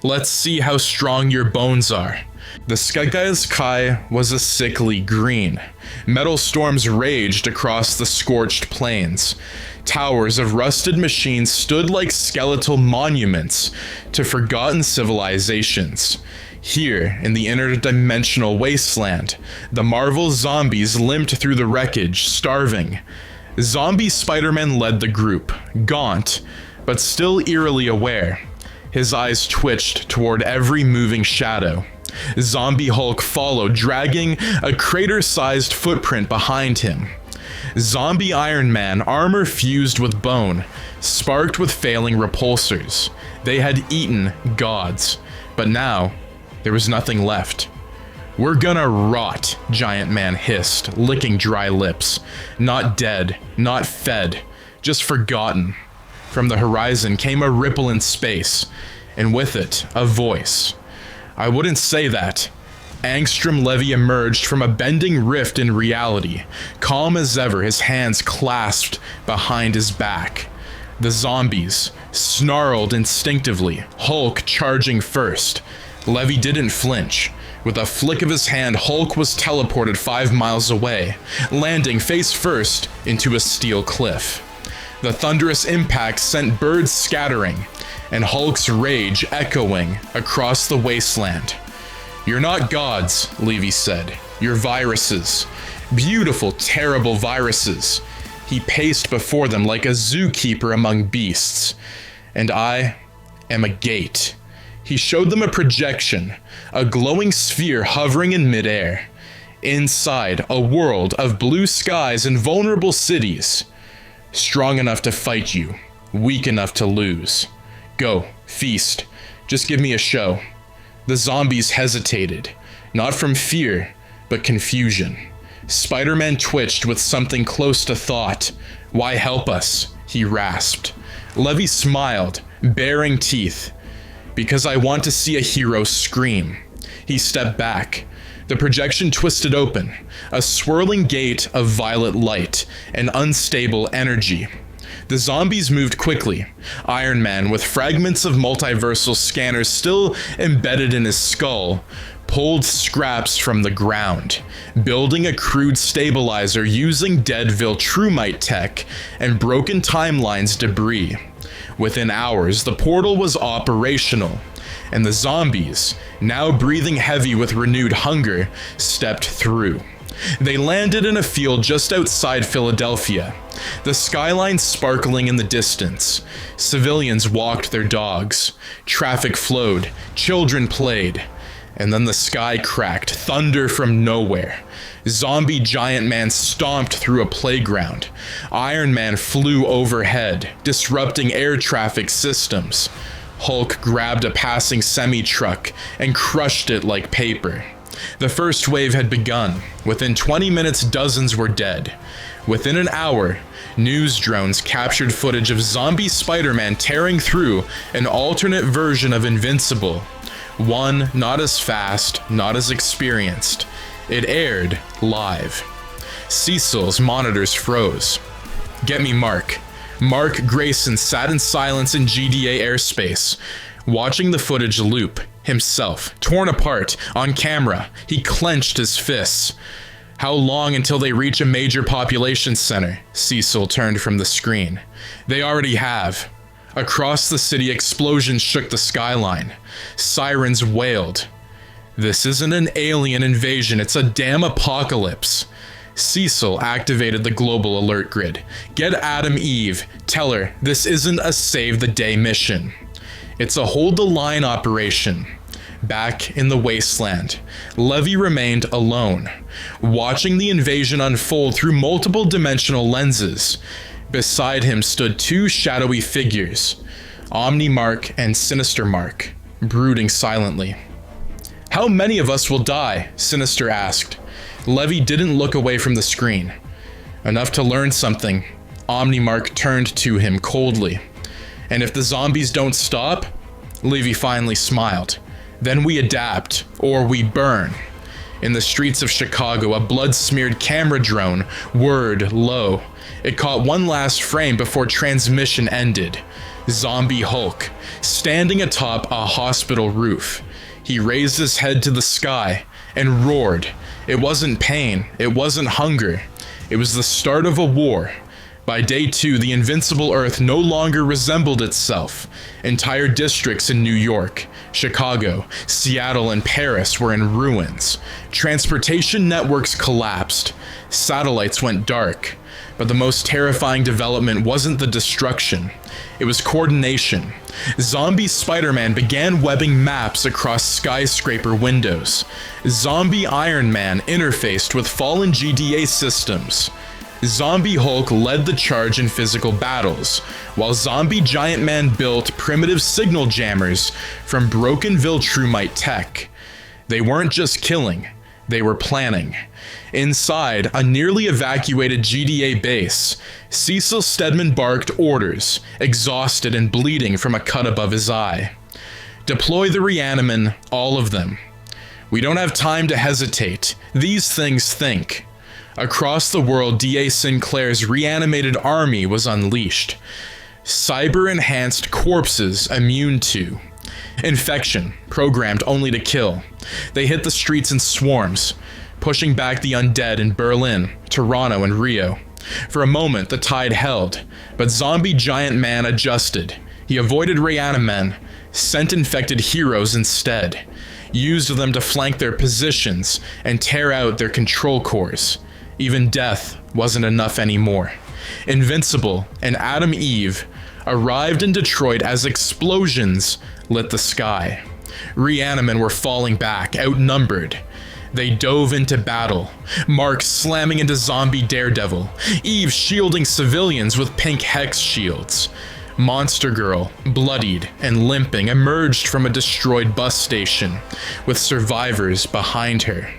Let's see how strong your bones are." The sky was a sickly green. Metal storms raged across the scorched plains. Towers of rusted machines stood like skeletal monuments to forgotten civilizations. Here, in the interdimensional wasteland, the Marvel zombies limped through the wreckage, starving. Zombie Spider-Man led the group, gaunt, but still eerily aware. His eyes twitched toward every moving shadow. Zombie Hulk followed, dragging a crater-sized footprint behind him. Zombie Iron Man, armor fused with bone, sparked with failing repulsors. They had eaten gods, but now there was nothing left. "We're gonna rot," Giant Man hissed, licking dry lips. Not dead, not fed, just forgotten. From the horizon came a ripple in space, and with it, a voice. "I wouldn't say that." Angstrom Levy emerged from a bending rift in reality, calm as ever, his hands clasped behind his back. The zombies snarled instinctively, Hulk charging first. Levy didn't flinch. With a flick of his hand, Hulk was teleported 5 miles away, landing face first into a steel cliff. The thunderous impact sent birds scattering, and Hulk's rage echoing across the wasteland. "You're not gods," Levy said. "You're viruses. Beautiful, terrible viruses." He paced before them like a zookeeper among beasts. "And I am a gate." He showed them a projection, a glowing sphere hovering in midair. Inside, a world of blue skies and vulnerable cities. "Strong enough to fight you, weak enough to lose. Go, feast. Just give me a show." The zombies hesitated, not from fear, but confusion. Spider-Man twitched with something close to thought. "Why help us?" he rasped. Levy smiled, baring teeth. "Because I want to see a hero scream." He stepped back. The projection twisted open, a swirling gate of violet light and unstable energy. The zombies moved quickly. Iron Man, with fragments of multiversal scanners still embedded in his skull, pulled scraps from the ground, building a crude stabilizer using dead Viltrumite tech and broken timelines debris. Within hours, the portal was operational, and the zombies, now breathing heavy with renewed hunger, stepped through. They landed in a field just outside Philadelphia, the skyline sparkling in the distance. Civilians walked their dogs, traffic flowed, children played, and then the sky cracked, thunder from nowhere. Zombie Giant Man stomped through a playground. Iron Man flew overhead, disrupting air traffic systems. Hulk grabbed a passing semi-truck and crushed it like paper. The first wave had begun. Within 20 minutes, dozens were dead. Within an hour, news drones captured footage of zombie Spider-Man tearing through an alternate version of Invincible. One not as fast, not as experienced. It aired live. Cecil's monitors froze. "Get me Mark." Mark Grayson sat in silence in GDA airspace, watching the footage loop. Himself, torn apart, on camera, he clenched his fists. "How long until they reach a major population center?" Cecil turned from the screen. "They already have." Across the city, explosions shook the skyline. Sirens wailed. "This isn't an alien invasion, it's a damn apocalypse." Cecil activated the global alert grid. "Get Adam Eve. Tell her this isn't a save-the-day mission. It's a hold-the-line operation." Back in the wasteland, Levy remained alone, watching the invasion unfold through multiple dimensional lenses. Beside him stood two shadowy figures, Omni-Mark and Sinister Mark, brooding silently. "How many of us will die?" Sinister asked. Levy didn't look away from the screen. "Enough to learn something." Omni-Mark turned to him coldly. "And if the zombies don't stop?" Levy finally smiled. "Then we adapt, or we burn." In the streets of Chicago, a blood-smeared camera drone whirred low. It caught one last frame before transmission ended. Zombie Hulk, standing atop a hospital roof. He raised his head to the sky and roared. It wasn't pain, it wasn't hunger. It was the start of a war. By day 2, the invincible Earth no longer resembled itself. Entire districts in New York, Chicago, Seattle, and Paris were in ruins. Transportation networks collapsed. Satellites went dark. But the most terrifying development wasn't the destruction. It was coordination. Zombie Spider-Man began webbing maps across skyscraper windows. Zombie Iron Man interfaced with fallen GDA systems. Zombie Hulk led the charge in physical battles, while Zombie Giant Man built primitive signal jammers from broken Viltrumite tech. They weren't just killing, they were planning. Inside a nearly evacuated GDA base, Cecil Stedman barked orders, exhausted and bleeding from a cut above his eye. "Deploy the Reaniman, all of them. We don't have time to hesitate. These things think." Across the world, D.A. Sinclair's reanimated army was unleashed. Cyber-enhanced corpses immune to infection, programmed only to kill. They hit the streets in swarms, pushing back the undead in Berlin, Toronto, and Rio. For a moment, the tide held, but Zombie Giant Man adjusted. He avoided Reanimen, sent infected heroes instead, used them to flank their positions and tear out their control cores. Even death wasn't enough anymore. Invincible and Adam Eve arrived in Detroit as explosions lit the sky. Reanimen were falling back, outnumbered. They dove into battle, Mark slamming into zombie Daredevil, Eve shielding civilians with pink hex shields. Monster Girl, bloodied and limping, emerged from a destroyed bus station, with survivors behind her.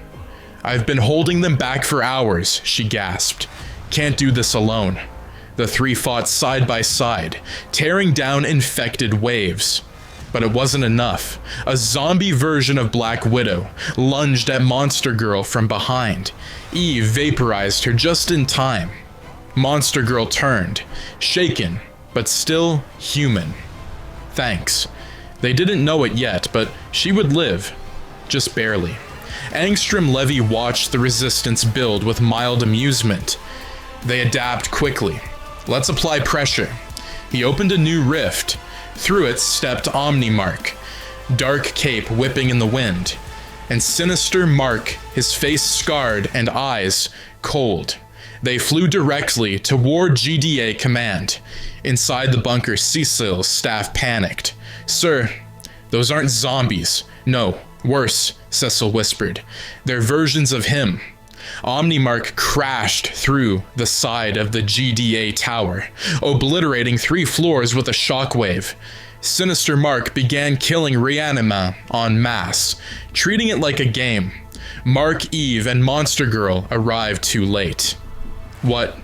"I've been holding them back for hours," she gasped. "Can't do this alone." The three fought side by side, tearing down infected waves. But it wasn't enough. A zombie version of Black Widow lunged at Monster Girl from behind. Eve vaporized her just in time. Monster Girl turned, shaken, but still human. Thanks. They didn't know it yet, but she would live. Just barely. Angstrom Levy watched the resistance build with mild amusement. They adapt quickly. Let's apply pressure. He opened a new rift. Through it stepped Omnimark, dark cape whipping in the wind, and sinister Mark, his face scarred and eyes cold. They flew directly toward GDA command. Inside the bunker, Cecil's staff panicked. "Sir, those aren't zombies. No, worse," Cecil whispered. "They're versions of him." Omnimark crashed through the side of the GDA tower, obliterating 3 floors with a shockwave. Sinister Mark began killing Reanima en masse, treating it like a game. Mark, Eve, and Monster Girl arrived too late. "What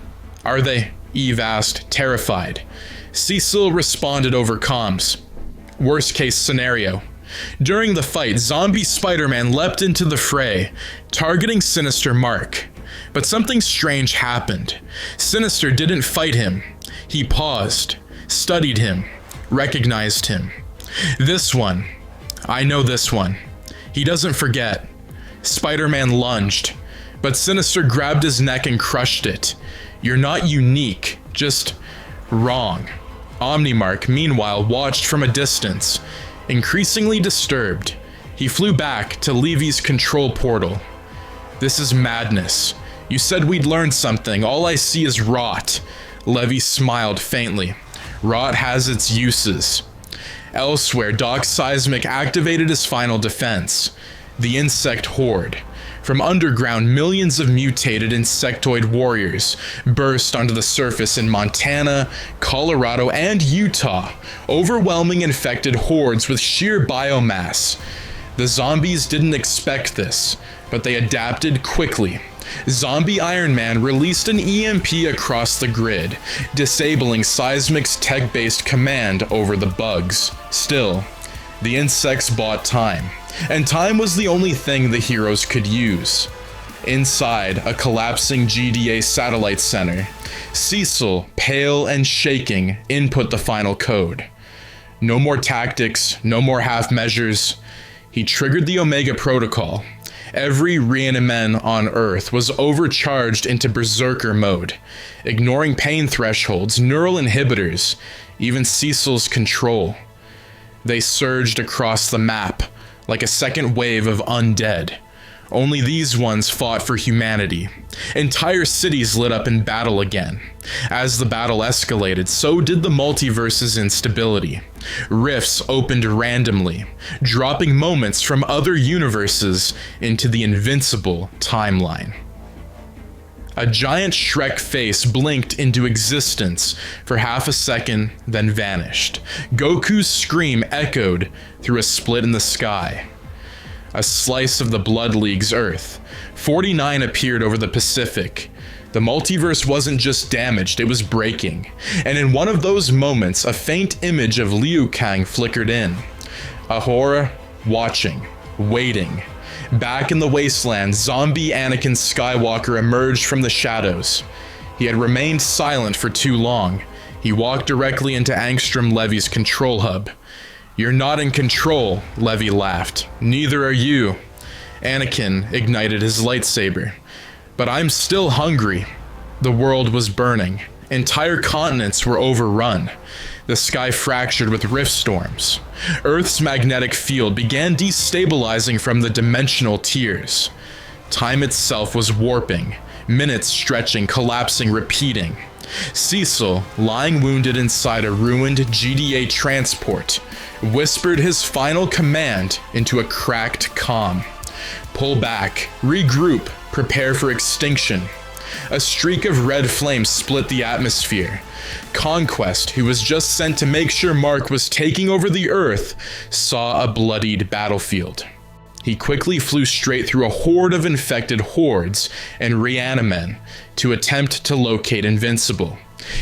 are they?" Eve asked, terrified. Cecil responded over comms. "Worst case scenario." During the fight, zombie Spider-Man leapt into the fray, targeting Sinister Mark. But something strange happened. Sinister didn't fight him. He paused, studied him, recognized him. "This one. I know this one. He doesn't forget." Spider-Man lunged, but Sinister grabbed his neck and crushed it. "You're not unique, just wrong." Omnimark, meanwhile, watched from a distance. Increasingly disturbed, he flew back to Levy's control portal. "This is madness. You said we'd learn something. All I see is rot." Levy smiled faintly. "Rot has its uses." Elsewhere, Doc Seismic activated his final defense, the insect horde. From underground, millions of mutated insectoid warriors burst onto the surface in Montana, Colorado, and Utah, overwhelming infected hordes with sheer biomass. The zombies didn't expect this, but they adapted quickly. Zombie Iron Man released an EMP across the grid, disabling Seismic's tech-based command over the bugs. Still, the insects bought time. And time was the only thing the heroes could use. Inside a collapsing GDA satellite center, Cecil, pale and shaking, input the final code. No more tactics, no more half measures. He triggered the Omega Protocol. Every reaniman on Earth was overcharged into berserker mode, ignoring pain thresholds, neural inhibitors, even Cecil's control. They surged across the map, like a second wave of undead. Only these ones fought for humanity. Entire cities lit up in battle again. As the battle escalated, so did the multiverse's instability. Rifts opened randomly, dropping moments from other universes into the Invincible timeline. A giant Shrek face blinked into existence for half a second, then vanished. Goku's scream echoed through a split in the sky. A slice of the Blood League's Earth. 49 appeared over the Pacific. The multiverse wasn't just damaged, it was breaking. And in one of those moments, a faint image of Liu Kang flickered in. Ahura, watching, waiting. Back in the wasteland, zombie Anakin Skywalker emerged from the shadows. He had remained silent for too long. He walked directly into Angstrom Levy's control hub. "You're not in control," Levy laughed. "Neither are you." Anakin ignited his lightsaber. "But I'm still hungry." The world was burning. Entire continents were overrun. The sky fractured with rift storms. Earth's magnetic field began destabilizing from the dimensional tiers. Time itself was warping, minutes stretching, collapsing, repeating. Cecil, lying wounded inside a ruined GDA transport, whispered his final command into a cracked comm. "Pull back, regroup, prepare for extinction." A streak of red flame split the atmosphere. Conquest, who was just sent to make sure Mark was taking over the Earth, saw a bloodied battlefield. he quickly flew straight through a horde of infected hordes and reanimen to attempt to locate Invincible.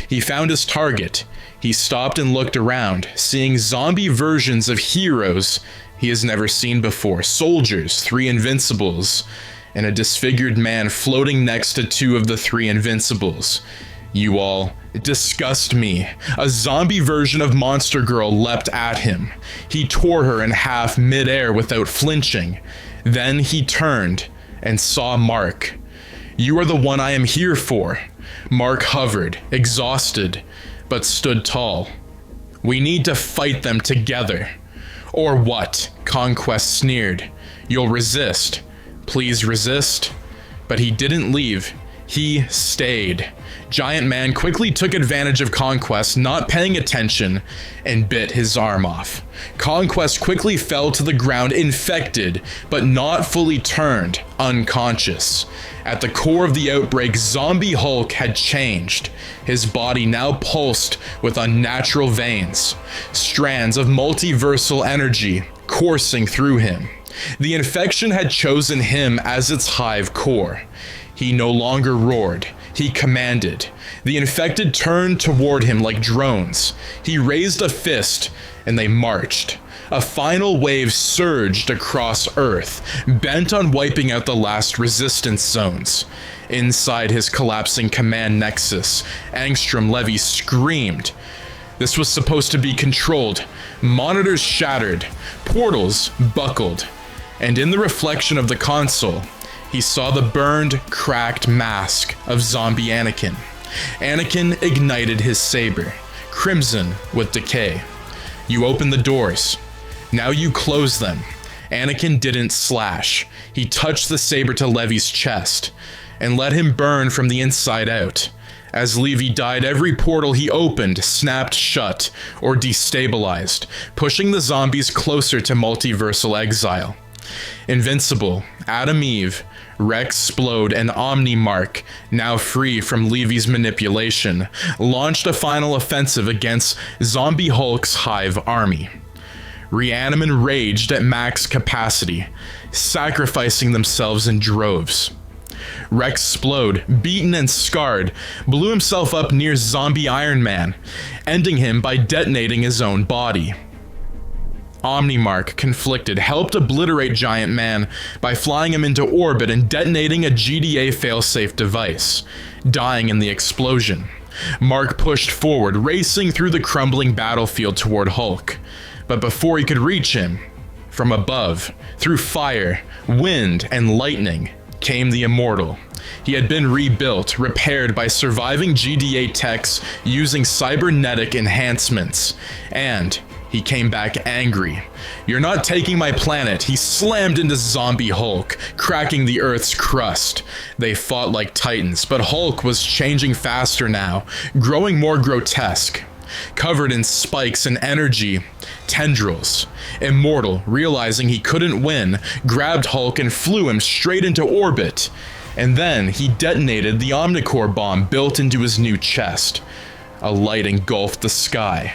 He found his target. He stopped and looked around, seeing zombie versions of heroes he has never seen before. Soldiers, 3 Invincibles, and a disfigured man floating next to 2 of the 3 Invincibles. You all disgust me. A zombie version of Monster Girl leapt at him. He tore her in half mid-air without flinching. Then he turned and saw Mark. You are the one I am here for. Mark hovered, exhausted, but stood tall. We need to fight them together. Or what? Conquest sneered. You'll resist. Please resist. But he didn't leave. He stayed. Giant Man quickly took advantage of Conquest not paying attention and bit his arm off. Conquest quickly fell to the ground infected, but not fully turned, unconscious. At the core of the outbreak, Zombie Hulk had changed. His body now pulsed with unnatural veins, strands of multiversal energy coursing through him. The infection had chosen him as its hive core. He no longer roared, he commanded. The infected turned toward him like drones. He raised a fist, and they marched. A final wave surged across Earth, bent on wiping out the last resistance zones. Inside his collapsing command nexus, Angstrom Levy screamed. This was supposed to be controlled. Monitors shattered, portals buckled, and in the reflection of the console, he saw the burned, cracked mask of zombie Anakin. Anakin ignited his saber, crimson with decay. You open the doors. Now you close them. Anakin didn't slash. He touched the saber to Levy's chest and let him burn from the inside out. As Levy died, every portal he opened snapped shut or destabilized, pushing the zombies closer to multiversal exile. Invincible, Adam Eve, Rex Splode, and Omnimark, now free from Levy's manipulation, launched a final offensive against Zombie Hulk's hive army. Reanimen raged at max capacity, sacrificing themselves in droves. Rex Splode, beaten and scarred, blew himself up near Zombie Iron Man, ending him by detonating his own body. Omnimark, conflicted, helped obliterate Giant Man by flying him into orbit and detonating a GDA failsafe device, dying in the explosion. Mark pushed forward, racing through the crumbling battlefield toward Hulk. But before he could reach him, from above, through fire, wind, and lightning, came the Immortal. He had been rebuilt, repaired by surviving GDA techs using cybernetic enhancements, and he came back angry. You're not taking my planet. He slammed into Zombie Hulk, cracking the Earth's crust. They fought like titans, but Hulk was changing faster now, growing more grotesque. Covered in spikes and energy tendrils. Immortal, realizing he couldn't win, grabbed Hulk and flew him straight into orbit. And then he detonated the Omnicore bomb built into his new chest. A light engulfed the sky.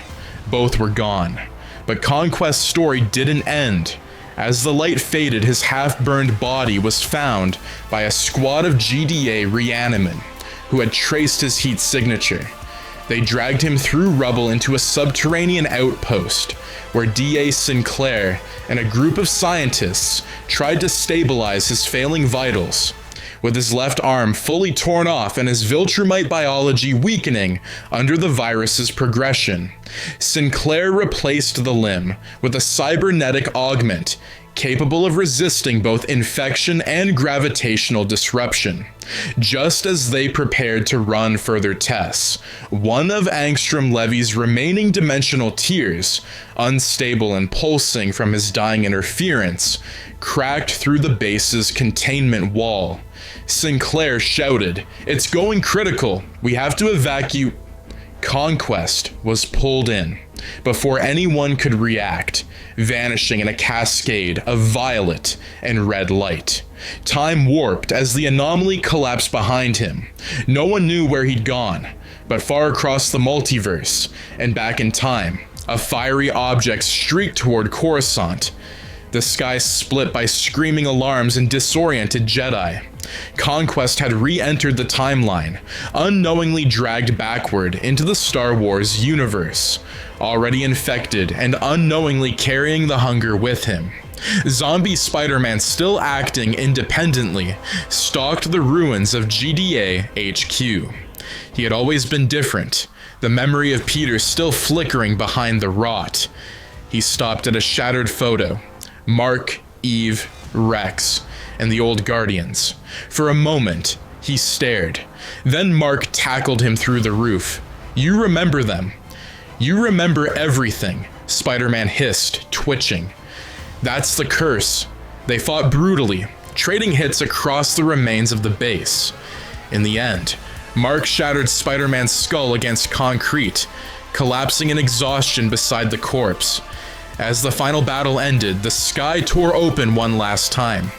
Both were gone. But Conquest's story didn't end. As the light faded, his half-burned body was found by a squad of GDA reanimen who had traced his heat signature. They dragged him through rubble into a subterranean outpost where D.A. Sinclair and a group of scientists tried to stabilize his failing vitals. With his left arm fully torn off and his Viltrumite biology weakening under the virus's progression, Sinclair replaced the limb with a cybernetic augment capable of resisting both infection and gravitational disruption. Just as they prepared to run further tests, one of Angstrom Levy's remaining dimensional tiers, unstable and pulsing from his dying interference, cracked through the base's containment wall. Sinclair shouted, "It's going critical. We have to evacuate." Conquest was pulled in before anyone could react, vanishing in a cascade of violet and red light. Time warped as the anomaly collapsed behind him. No one knew where he'd gone, but far across the multiverse and back in time, a fiery object streaked toward Coruscant. The sky split by screaming alarms and disoriented Jedi. Conquest had re-entered the timeline, unknowingly dragged backward into the Star Wars universe, already infected and unknowingly carrying the hunger with him. Zombie Spider-Man, still acting independently, stalked the ruins of GDA HQ. He had always been different, the memory of Peter still flickering behind the rot. He stopped at a shattered photo. Mark, Eve, Rex, and the old Guardians. For a moment, he stared. Then Mark tackled him through the roof. "You remember them. You remember everything," Spider-Man hissed, twitching. "That's the curse." They fought brutally, trading hits across the remains of the base. In the end, Mark shattered Spider-Man's skull against concrete, collapsing in exhaustion beside the corpse. As the final battle ended, the sky tore open one last time.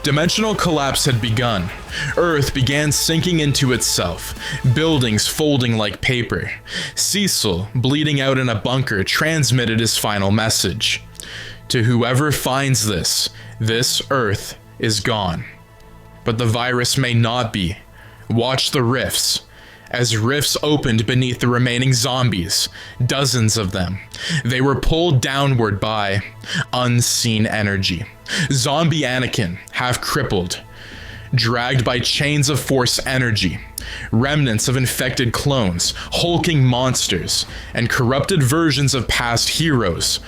Dimensional collapse had begun. Earth began sinking into itself, buildings folding like paper. Cecil, bleeding out in a bunker, transmitted his final message. "To whoever finds this Earth is gone. But the virus may not be. Watch the rifts." As rifts opened beneath the remaining zombies, dozens of them, they were pulled downward by unseen energy. Zombie Anakin, half crippled, dragged by chains of force energy, remnants of infected clones, hulking monsters, and corrupted versions of past heroes,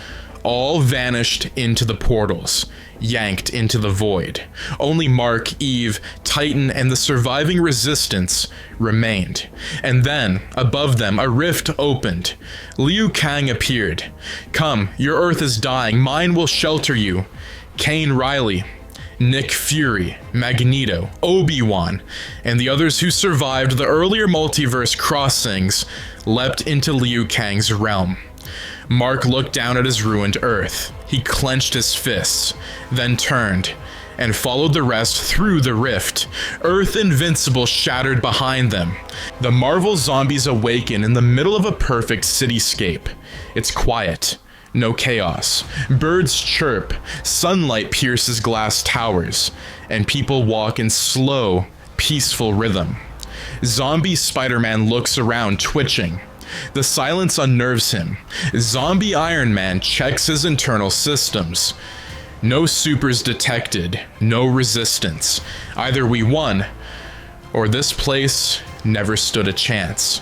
all vanished into the portals, yanked into the void. Only Mark, Eve, Titan, and the surviving resistance remained. And then, above them, a rift opened. Liu Kang appeared. "Come, your Earth is dying. Mine will shelter you." Kane Riley, Nick Fury, Magneto, Obi-Wan, and the others who survived the earlier multiverse crossings leapt into Liu Kang's realm. Mark looked down at his ruined Earth. He clenched his fists, then turned, and followed the rest through the rift. Earth invincible shattered behind them. The Marvel zombies awaken in the middle of a perfect cityscape. It's quiet, no chaos. Birds chirp, sunlight pierces glass towers, and people walk in slow, peaceful rhythm. Zombie Spider-Man looks around, twitching. The silence unnerves him. Zombie Iron Man checks his internal systems. No supers detected, no resistance. Either we won, or this place never stood a chance.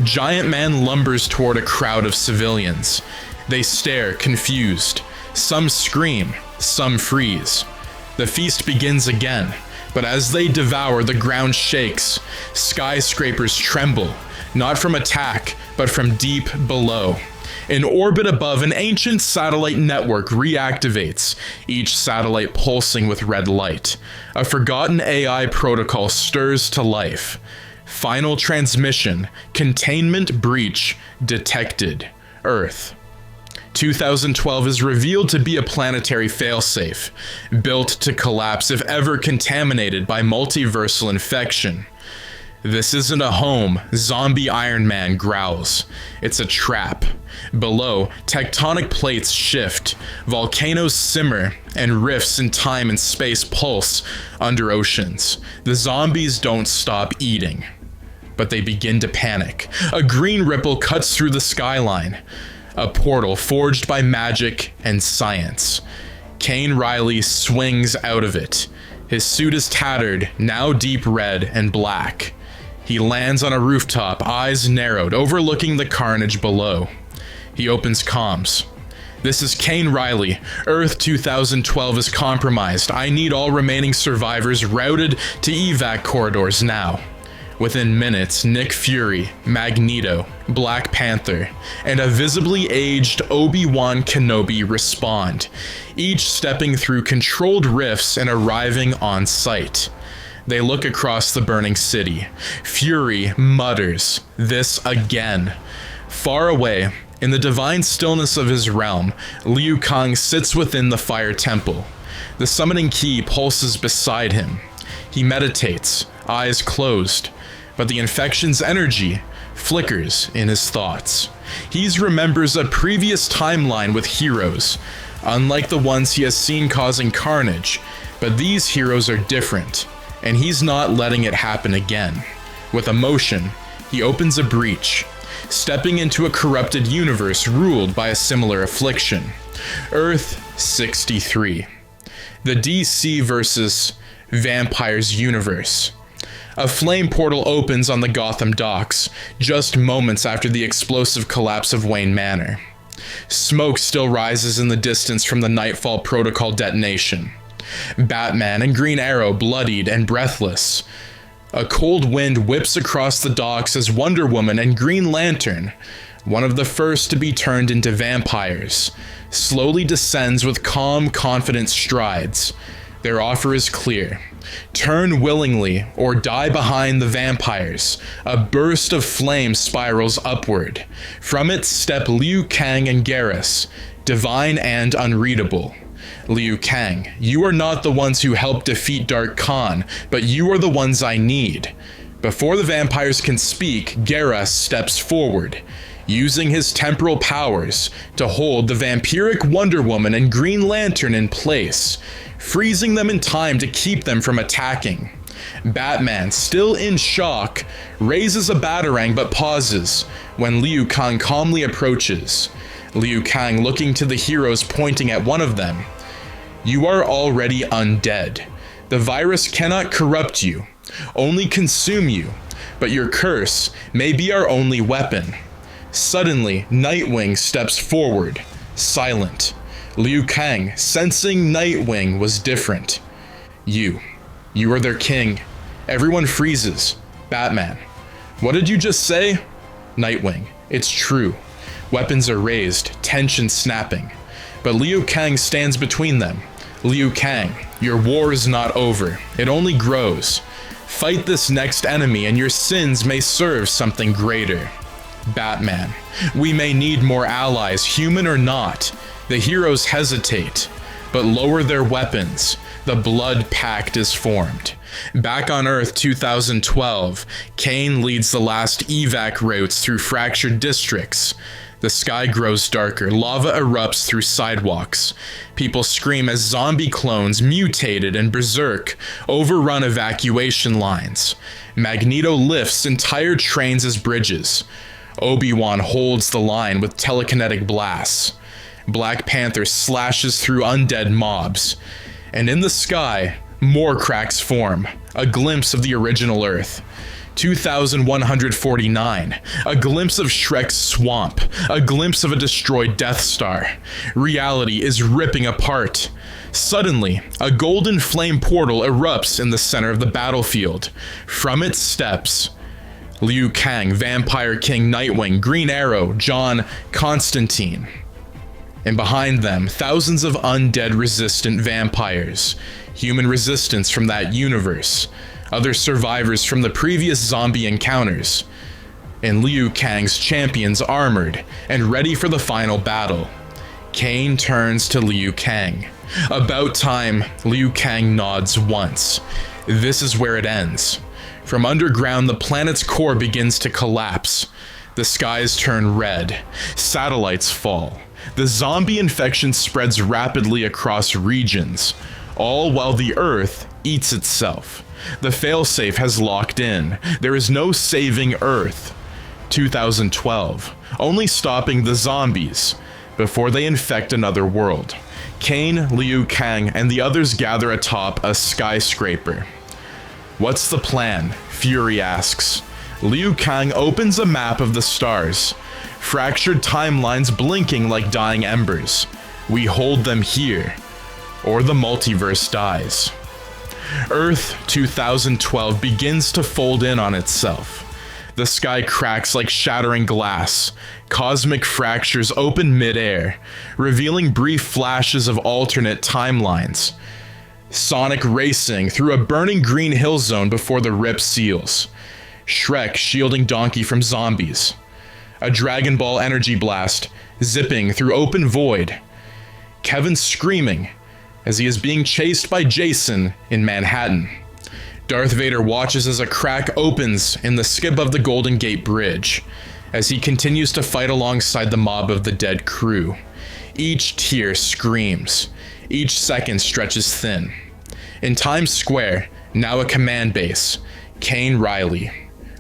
Giant Man lumbers toward a crowd of civilians. They stare, confused. Some scream, some freeze. The feast begins again, but as they devour, the ground shakes. Skyscrapers tremble, not from attack, but from deep below. In orbit above, an ancient satellite network reactivates, each satellite pulsing with red light. A forgotten AI protocol stirs to life. Final transmission, containment breach detected. Earth. 2012 is revealed to be a planetary failsafe, built to collapse if ever contaminated by multiversal infection. "This isn't a home," Zombie Iron Man growls. "It's a trap." Below, tectonic plates shift, volcanoes simmer, and rifts in time and space pulse under oceans. The zombies don't stop eating, but they begin to panic. A green ripple cuts through the skyline, a portal forged by magic and science. Kane Riley swings out of it. His suit is tattered, now deep red and black. He lands on a rooftop, eyes narrowed, overlooking the carnage below. He opens comms. "This is Kane Riley. Earth 2012 is compromised. I need all remaining survivors routed to evac corridors now." Within minutes, Nick Fury, Magneto, Black Panther, and a visibly aged Obi-Wan Kenobi respond, each stepping through controlled rifts and arriving on site. They look across the burning city. Fury mutters, "This again." Far away, in the divine stillness of his realm, Liu Kang sits within the fire temple. The summoning key pulses beside him. He meditates, eyes closed, but the infection's energy flickers in his thoughts. He remembers a previous timeline with heroes, unlike the ones he has seen causing carnage, but these heroes are different, and he's not letting it happen again. With emotion, he opens a breach, stepping into a corrupted universe ruled by a similar affliction. Earth 63. The DC versus Vampires universe. A flame portal opens on the Gotham docks, just moments after the explosive collapse of Wayne Manor. Smoke still rises in the distance from the Nightfall Protocol detonation. Batman and Green Arrow bloodied and breathless. A cold wind whips across the docks as Wonder Woman and Green Lantern, one of the first to be turned into vampires, slowly descends with calm, confident strides. Their offer is clear. Turn willingly or die behind the vampires. A burst of flame spirals upward. From it step Liu Kang and Garrus, divine and unreadable. Liu Kang, you are not the ones who helped defeat Dark Khan, but you are the ones I need. Before the vampires can speak, Garrus steps forward, using his temporal powers to hold the vampiric Wonder Woman and Green Lantern in place, freezing them in time to keep them from attacking. Batman, still in shock, raises a batarang but pauses when Liu Kang calmly approaches. Liu Kang looking to the heroes pointing at one of them. You are already undead. The virus cannot corrupt you, only consume you, but your curse may be our only weapon. Suddenly, Nightwing steps forward, silent. Liu Kang, sensing Nightwing was different. You are their king. Everyone freezes. Batman, what did you just say? Nightwing, it's true. Weapons are raised, tension snapping. But Liu Kang stands between them. Liu Kang, your war is not over. It only grows. Fight this next enemy and your sins may serve something greater. Batman, we may need more allies, human or not. The heroes hesitate, but lower their weapons. The Blood Pact is formed. Back on Earth 2012, Kane leads the last evac routes through fractured districts. The sky grows darker, lava erupts through sidewalks. People scream as zombie clones, mutated and berserk, overrun evacuation lines. Magneto lifts entire trains as bridges. Obi-Wan holds the line with telekinetic blasts. Black Panther slashes through undead mobs. And in the sky, more cracks form, a glimpse of the original Earth. 2149, a glimpse of Shrek's swamp, a glimpse of a destroyed Death Star. Reality is ripping apart. Suddenly, a golden flame portal erupts in the center of the battlefield. From it steps Liu Kang, Vampire King Nightwing, Green Arrow, John Constantine. And behind them, thousands of undead resistant vampires, human resistance from that universe, other survivors from the previous zombie encounters, and Liu Kang's champions armored and ready for the final battle. Kane turns to Liu Kang. About time, Liu Kang nods once. This is where it ends. From underground, the planet's core begins to collapse. The skies turn red. Satellites fall. The zombie infection spreads rapidly across regions, all while the Earth eats itself. The failsafe has locked in. There is no saving Earth. 2012, only stopping the zombies before they infect another world. Kane, Liu Kang, and the others gather atop a skyscraper. What's the plan? Fury asks. Liu Kang opens a map of the stars. Fractured timelines blinking like dying embers. We hold them here, or the multiverse dies. Earth 2012 begins to fold in on itself. The sky cracks like shattering glass. Cosmic fractures open midair, revealing brief flashes of alternate timelines. Sonic racing through a burning green hill zone before the rip seals. Shrek shielding Donkey from zombies. A Dragon Ball energy blast zipping through open void. Kevin screaming as he is being chased by Jason in Manhattan. Darth Vader watches as a crack opens in the skip of the Golden Gate Bridge. as he continues to fight alongside the mob of the dead crew. Each tear screams. Each second stretches thin. In Times Square, now a command base, Kane Riley,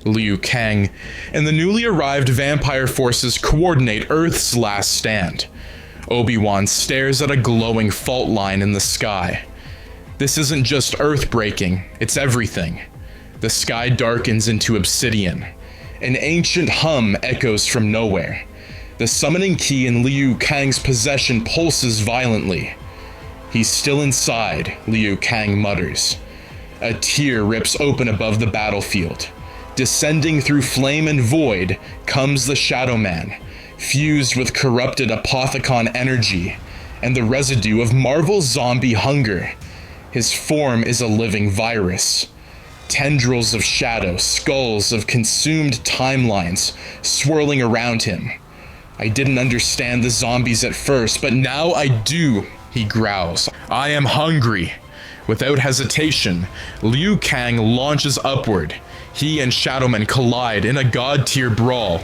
Liu Kang, and the newly arrived vampire forces coordinate Earth's last stand. Obi-Wan stares at a glowing fault line in the sky. This isn't just Earth-breaking, it's everything. The sky darkens into obsidian. An ancient hum echoes from nowhere. The summoning key in Liu Kang's possession pulses violently. He's still inside, Liu Kang mutters. A tear rips open above the battlefield. Descending through flame and void comes the Shadowman, fused with corrupted Apothicon energy and the residue of Marvel's zombie hunger. His form is a living virus. Tendrils of shadow, skulls of consumed timelines swirling around him. I didn't understand the zombies at first, but now I do, he growls. I am hungry. Without hesitation, Liu Kang launches upward. He and Shadowman collide in a god-tier brawl.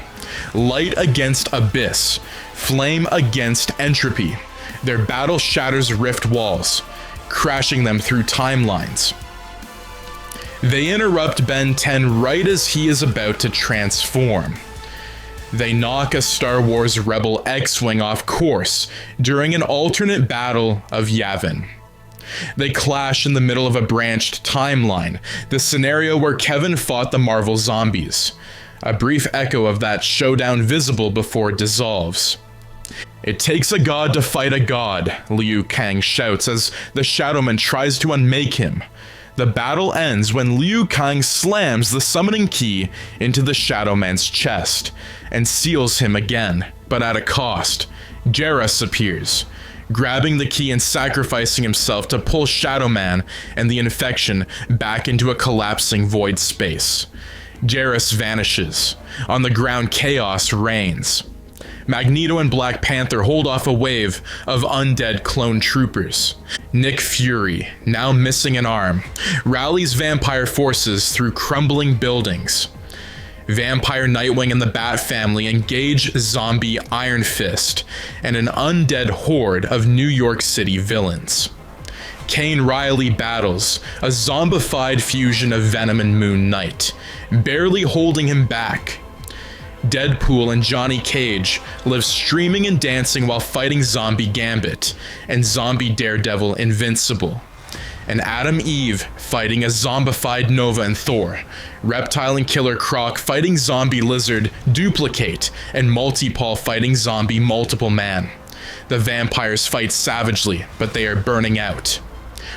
Light against abyss, flame against entropy. Their battle shatters rift walls, crashing them through timelines. They interrupt Ben 10 right as he is about to transform. They knock a Star Wars Rebel X-Wing off course during an alternate battle of Yavin. They clash in the middle of a branched timeline, the scenario where Kevin fought the Marvel zombies. A brief echo of that showdown visible before it dissolves. It takes a god to fight a god, Liu Kang shouts as the Shadowman tries to unmake him. The battle ends when Liu Kang slams the summoning key into the Shadowman's chest and seals him again, but at a cost. Geras appears, grabbing the key and sacrificing himself to pull Shadowman and the infection back into a collapsing void space. Geras vanishes. On the ground, chaos reigns. Magneto and Black Panther hold off a wave of undead clone troopers. Nick Fury, now missing an arm, rallies vampire forces through crumbling buildings. Vampire Nightwing and the Bat family engage zombie Iron Fist and an undead horde of New York City villains. Kane Riley battles a zombified fusion of Venom and Moon Knight, barely holding him back. Deadpool and Johnny Cage live streaming and dancing while fighting Zombie Gambit and Zombie Daredevil Invincible. And Adam Eve fighting a zombified Nova and Thor. Reptile and Killer Croc fighting Zombie Lizard Duplicate and Multi-Paul fighting Zombie Multiple Man. The vampires fight savagely, but they are burning out.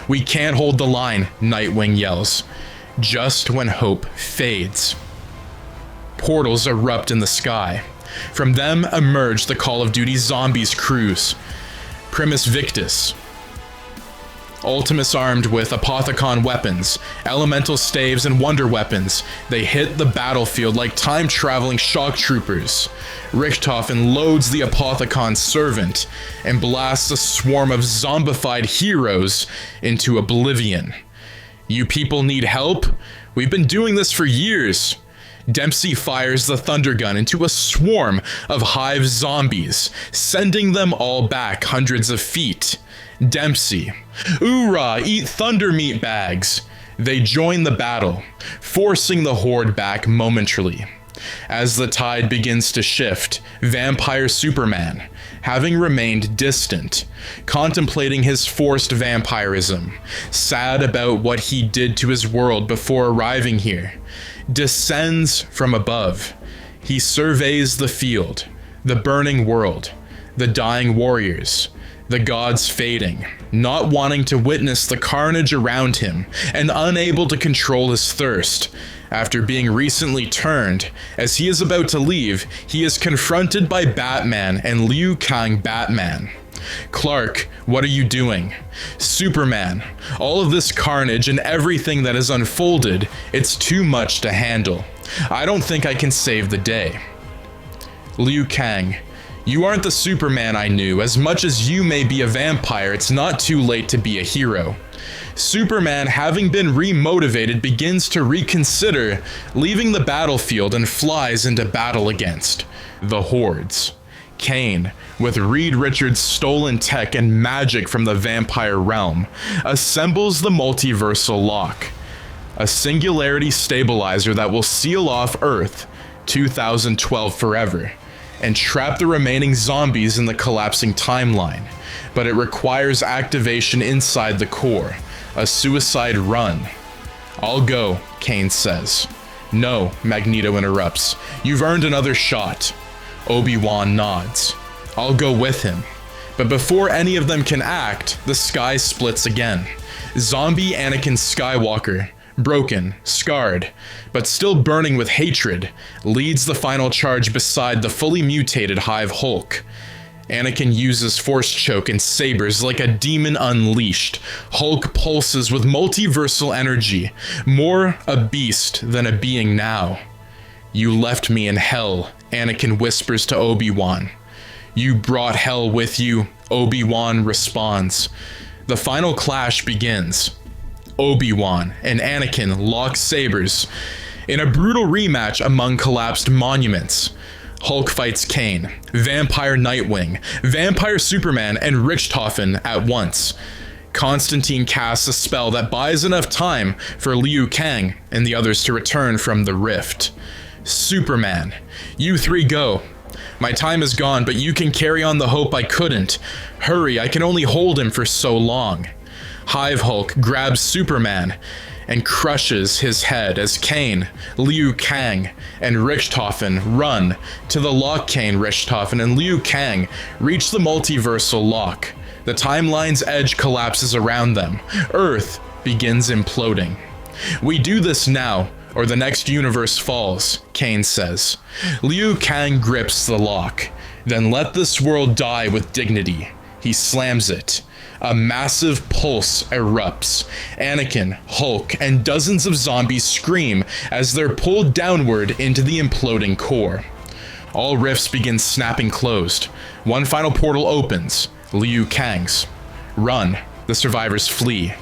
We can't hold the line, Nightwing yells. Just when hope fades. Portals erupt in the sky. From them emerge the Call of Duty Zombies crews. Primus Victus, Ultimus armed with Apothicon weapons, elemental staves, and wonder weapons, they hit the battlefield like time-traveling shock troopers. Richthofen loads the Apothicon servant and blasts a swarm of zombified heroes into oblivion. You people need help? We've been doing this for years. Dempsey fires the thunder gun into a swarm of hive zombies, sending them all back hundreds of feet. Dempsey, "Oorah, eat thunder meat bags!" They join the battle, forcing the horde back momentarily. As the tide begins to shift, Vampire Superman, having remained distant, contemplating his forced vampirism, sad about what he did to his world before arriving here, descends from above. He surveys the field, the burning world, the dying warriors, the gods fading, not wanting to witness the carnage around him and unable to control his thirst. After being recently turned, as he is about to leave, he is confronted by Batman and Liu Kang Batman. Clark, what are you doing? Superman, all of this carnage and everything that has unfolded, it's too much to handle. I don't think I can save the day. Liu Kang, you aren't the Superman I knew. As much as you may be a vampire, it's not too late to be a hero. Superman, having been remotivated, begins to reconsider leaving the battlefield and flies into battle against the Hordes. Kane, with Reed Richards' stolen tech and magic from the vampire realm, assembles the multiversal lock, a singularity stabilizer that will seal off Earth 2012 forever and trap the remaining zombies in the collapsing timeline. But it requires activation inside the core, a suicide run. "I'll go," Kane says. "No," Magneto interrupts. "You've earned another shot." Obi-Wan nods. "I'll go with him." But before any of them can act, the sky splits again. Zombie Anakin Skywalker, broken, scarred, but still burning with hatred, leads the final charge beside the fully mutated Hive Hulk. Anakin uses Force Choke and sabers like a demon unleashed. Hulk pulses with multiversal energy, more a beast than a being now. "You left me in hell," Anakin whispers to Obi-Wan. "You brought hell with you," Obi-Wan responds. The final clash begins. Obi-Wan and Anakin lock sabers in a brutal rematch among collapsed monuments. Hulk fights Kane, Vampire Nightwing, Vampire Superman, and Richthofen at once. Constantine casts a spell that buys enough time for Liu Kang and the others to return from the rift. "Superman, you three go. My time is gone, but you can carry on the hope I couldn't. Hurry, I can only hold him for so long." Hive Hulk grabs Superman and crushes his head as Kane, Liu Kang, and Richthofen run to the lock. Kane, Richthofen, and Liu Kang reach the multiversal lock. The timeline's edge collapses around them. Earth begins imploding. "We do this now, or the next universe falls," Kane says. Liu Kang grips the lock. "Then let this world die with dignity." He slams it. A massive pulse erupts. Anakin, Hulk, and dozens of zombies scream as they're pulled downward into the imploding core. All rifts begin snapping closed. One final portal opens, Liu Kang's. Run. The survivors flee.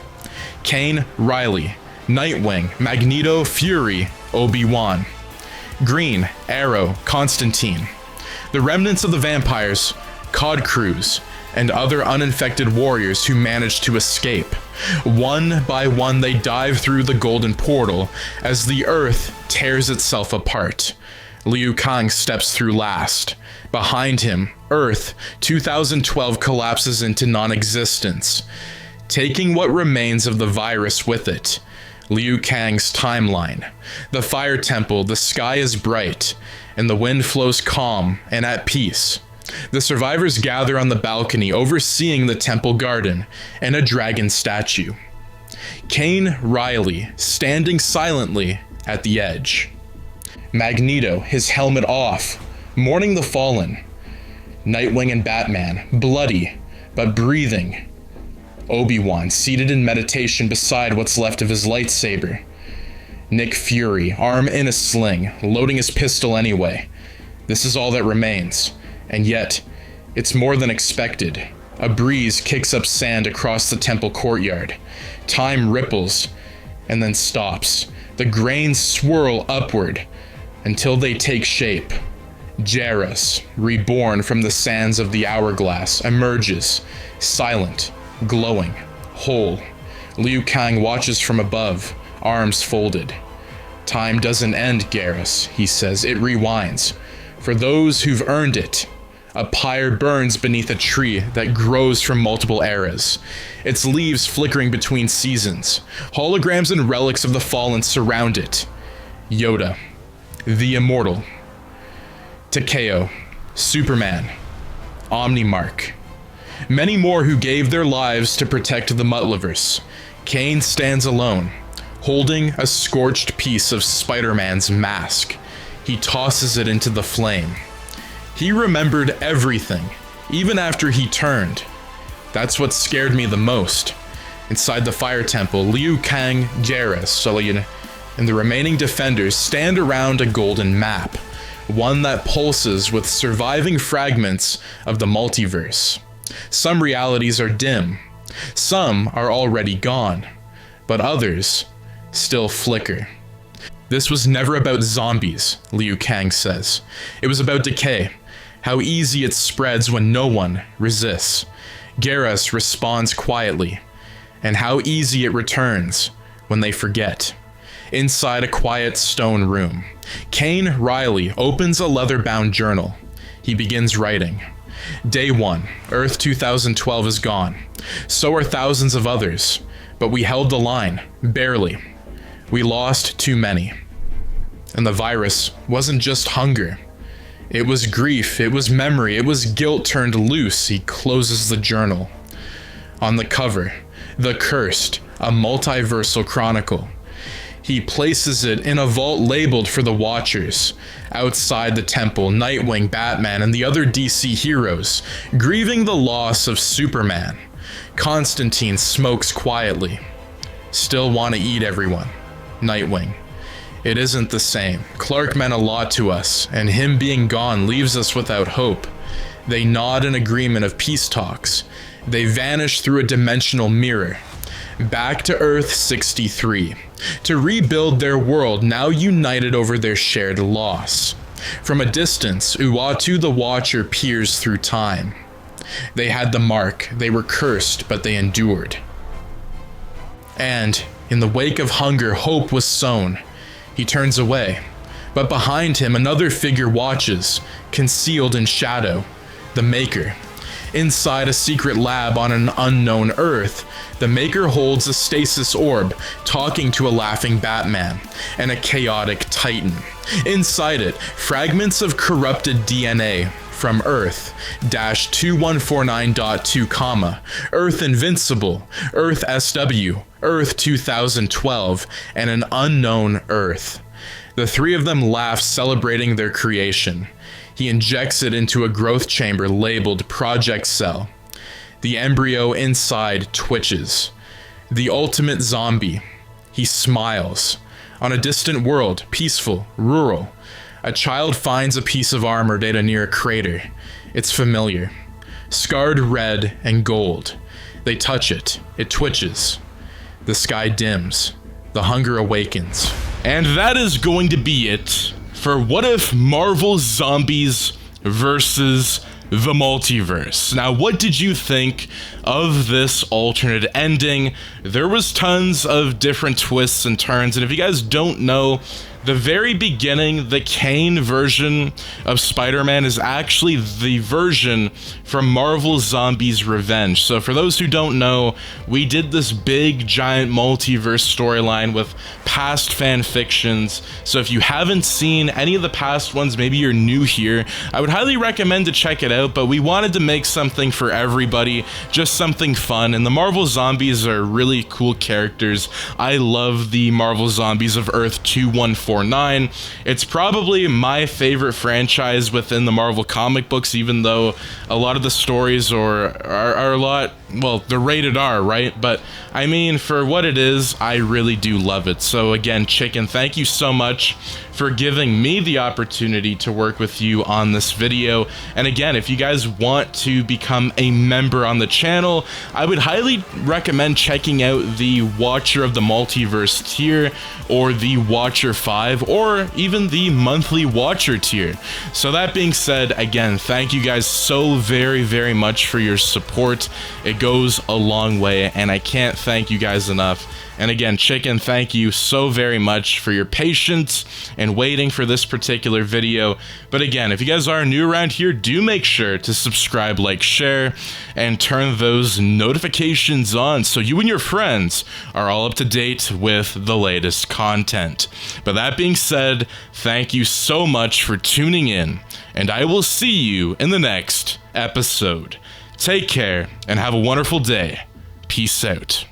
Kane, Riley, Nightwing, Magneto, Fury, Obi-Wan. Green, Arrow, Constantine. The remnants of the vampires, Cod Crews, and other uninfected warriors who manage to escape. One by one, they dive through the golden portal as the Earth tears itself apart. Liu Kang steps through last. Behind him, Earth 2012 collapses into non-existence, taking what remains of the virus with it. Liu Kang's timeline. The fire temple, the sky is bright, and the wind flows calm and at peace. The survivors gather on the balcony overseeing the temple garden and a dragon statue. Kane, Riley, standing silently at the edge. Magneto, his helmet off, mourning the fallen. Nightwing and Batman, bloody, but breathing. Obi-Wan, seated in meditation beside what's left of his lightsaber. Nick Fury, arm in a sling, loading his pistol anyway. This is all that remains. And yet, it's more than expected. A breeze kicks up sand across the temple courtyard. Time ripples, and then stops. The grains swirl upward until they take shape. Jairus, reborn from the sands of the hourglass, emerges, silent, glowing, whole. Liu Kang watches from above, arms folded. "Time doesn't end, Garrus," he says. "It rewinds. For those who've earned it." A pyre burns beneath a tree that grows from multiple eras, its leaves flickering between seasons. Holograms and relics of the fallen surround it. Yoda, the Immortal. Takeo, Superman, Omnimark. Many more who gave their lives to protect the Multiverse. Kane stands alone, holding a scorched piece of Spider-Man's mask. He tosses it into the flame. He remembered everything, even after he turned. That's what scared me the most. Inside the fire temple, Liu Kang, Jairus, and the remaining defenders stand around a golden map, one that pulses with surviving fragments of the multiverse. Some realities are dim, Some are already gone, but others still flicker. This was never about zombies, Liu Kang says. It was about decay, how easy it spreads when no one resists. Garrus responds quietly, and how easy it returns when they forget. Inside a quiet stone room, Kane Riley opens a leather-bound journal. He begins writing. Day 1, Earth 2012 is gone. So are thousands of others, but we held the line, barely. We lost too many. And the virus wasn't just hunger. It was grief, it was memory, it was guilt turned loose. He closes the journal. On the cover, The Cursed, a multiversal chronicle. He places it in a vault labeled for the Watchers. Outside the temple, Nightwing, Batman, and the other DC heroes, grieving the loss of Superman. Constantine smokes quietly. Still want to eat everyone. Nightwing. It isn't the same. Clark meant a lot to us, and him being gone leaves us without hope. They nod in agreement of peace talks. They vanish through a dimensional mirror. Back to Earth 63, to rebuild their world now united over their shared loss. From a distance, Uatu the Watcher peers through time. They had the mark, they were cursed, but they endured. And, in the wake of hunger, hope was sown. He turns away, but behind him another figure watches, concealed in shadow, the Maker. Inside a secret lab on an unknown Earth, the Maker holds a stasis orb, talking to a laughing Batman and a chaotic Titan. Inside it, fragments of corrupted DNA from Earth-2149.2, Earth Invincible, Earth SW, Earth 2012, and an unknown Earth. The three of them laugh, celebrating their creation. He injects it into a growth chamber labeled Project Cell. The embryo inside twitches. The ultimate zombie. He smiles. On a distant world, peaceful, rural, a child finds a piece of armor data near a crater. It's familiar. Scarred red and gold. They touch it. It twitches. The sky dims. The hunger awakens. And that is going to be it for What If Marvel Zombies versus the Multiverse. Now, what did you think of this alternate ending? There was tons of different twists and turns, and if you guys don't know, the very beginning, the Kane version of Spider-Man is actually the version from Marvel Zombies Revenge. So for those who don't know, we did this big giant multiverse storyline with past fan fictions. So if you haven't seen any of the past ones, maybe you're new here, I would highly recommend to check it out, but we wanted to make something for everybody, just something fun, and the Marvel Zombies are really cool characters. I love the Marvel Zombies of Earth 2149. It's probably my favorite franchise within the Marvel comic books, even though a lot of the stories are a lot, well, they're rated R, right? But I mean, for what it is, I really do love it. So again, Chicken, thank you so much for giving me the opportunity to work with you on this video. And again, if you guys want to become a member on the channel, I would highly recommend checking out the Watcher of the Multiverse tier, or the Watcher 5, or even the monthly Watcher tier. So that being said, again, thank you guys so very, very much for your support. It goes a long way, and I can't thank you guys enough. And again, Chicken, thank you so very much for your patience and waiting for this particular video. But again, if you guys are new around here, do make sure to subscribe, like, share, and turn those notifications on so you and your friends are all up to date with the latest content. But that being said, thank you so much for tuning in, and I will see you in the next episode. Take care and have a wonderful day. Peace out.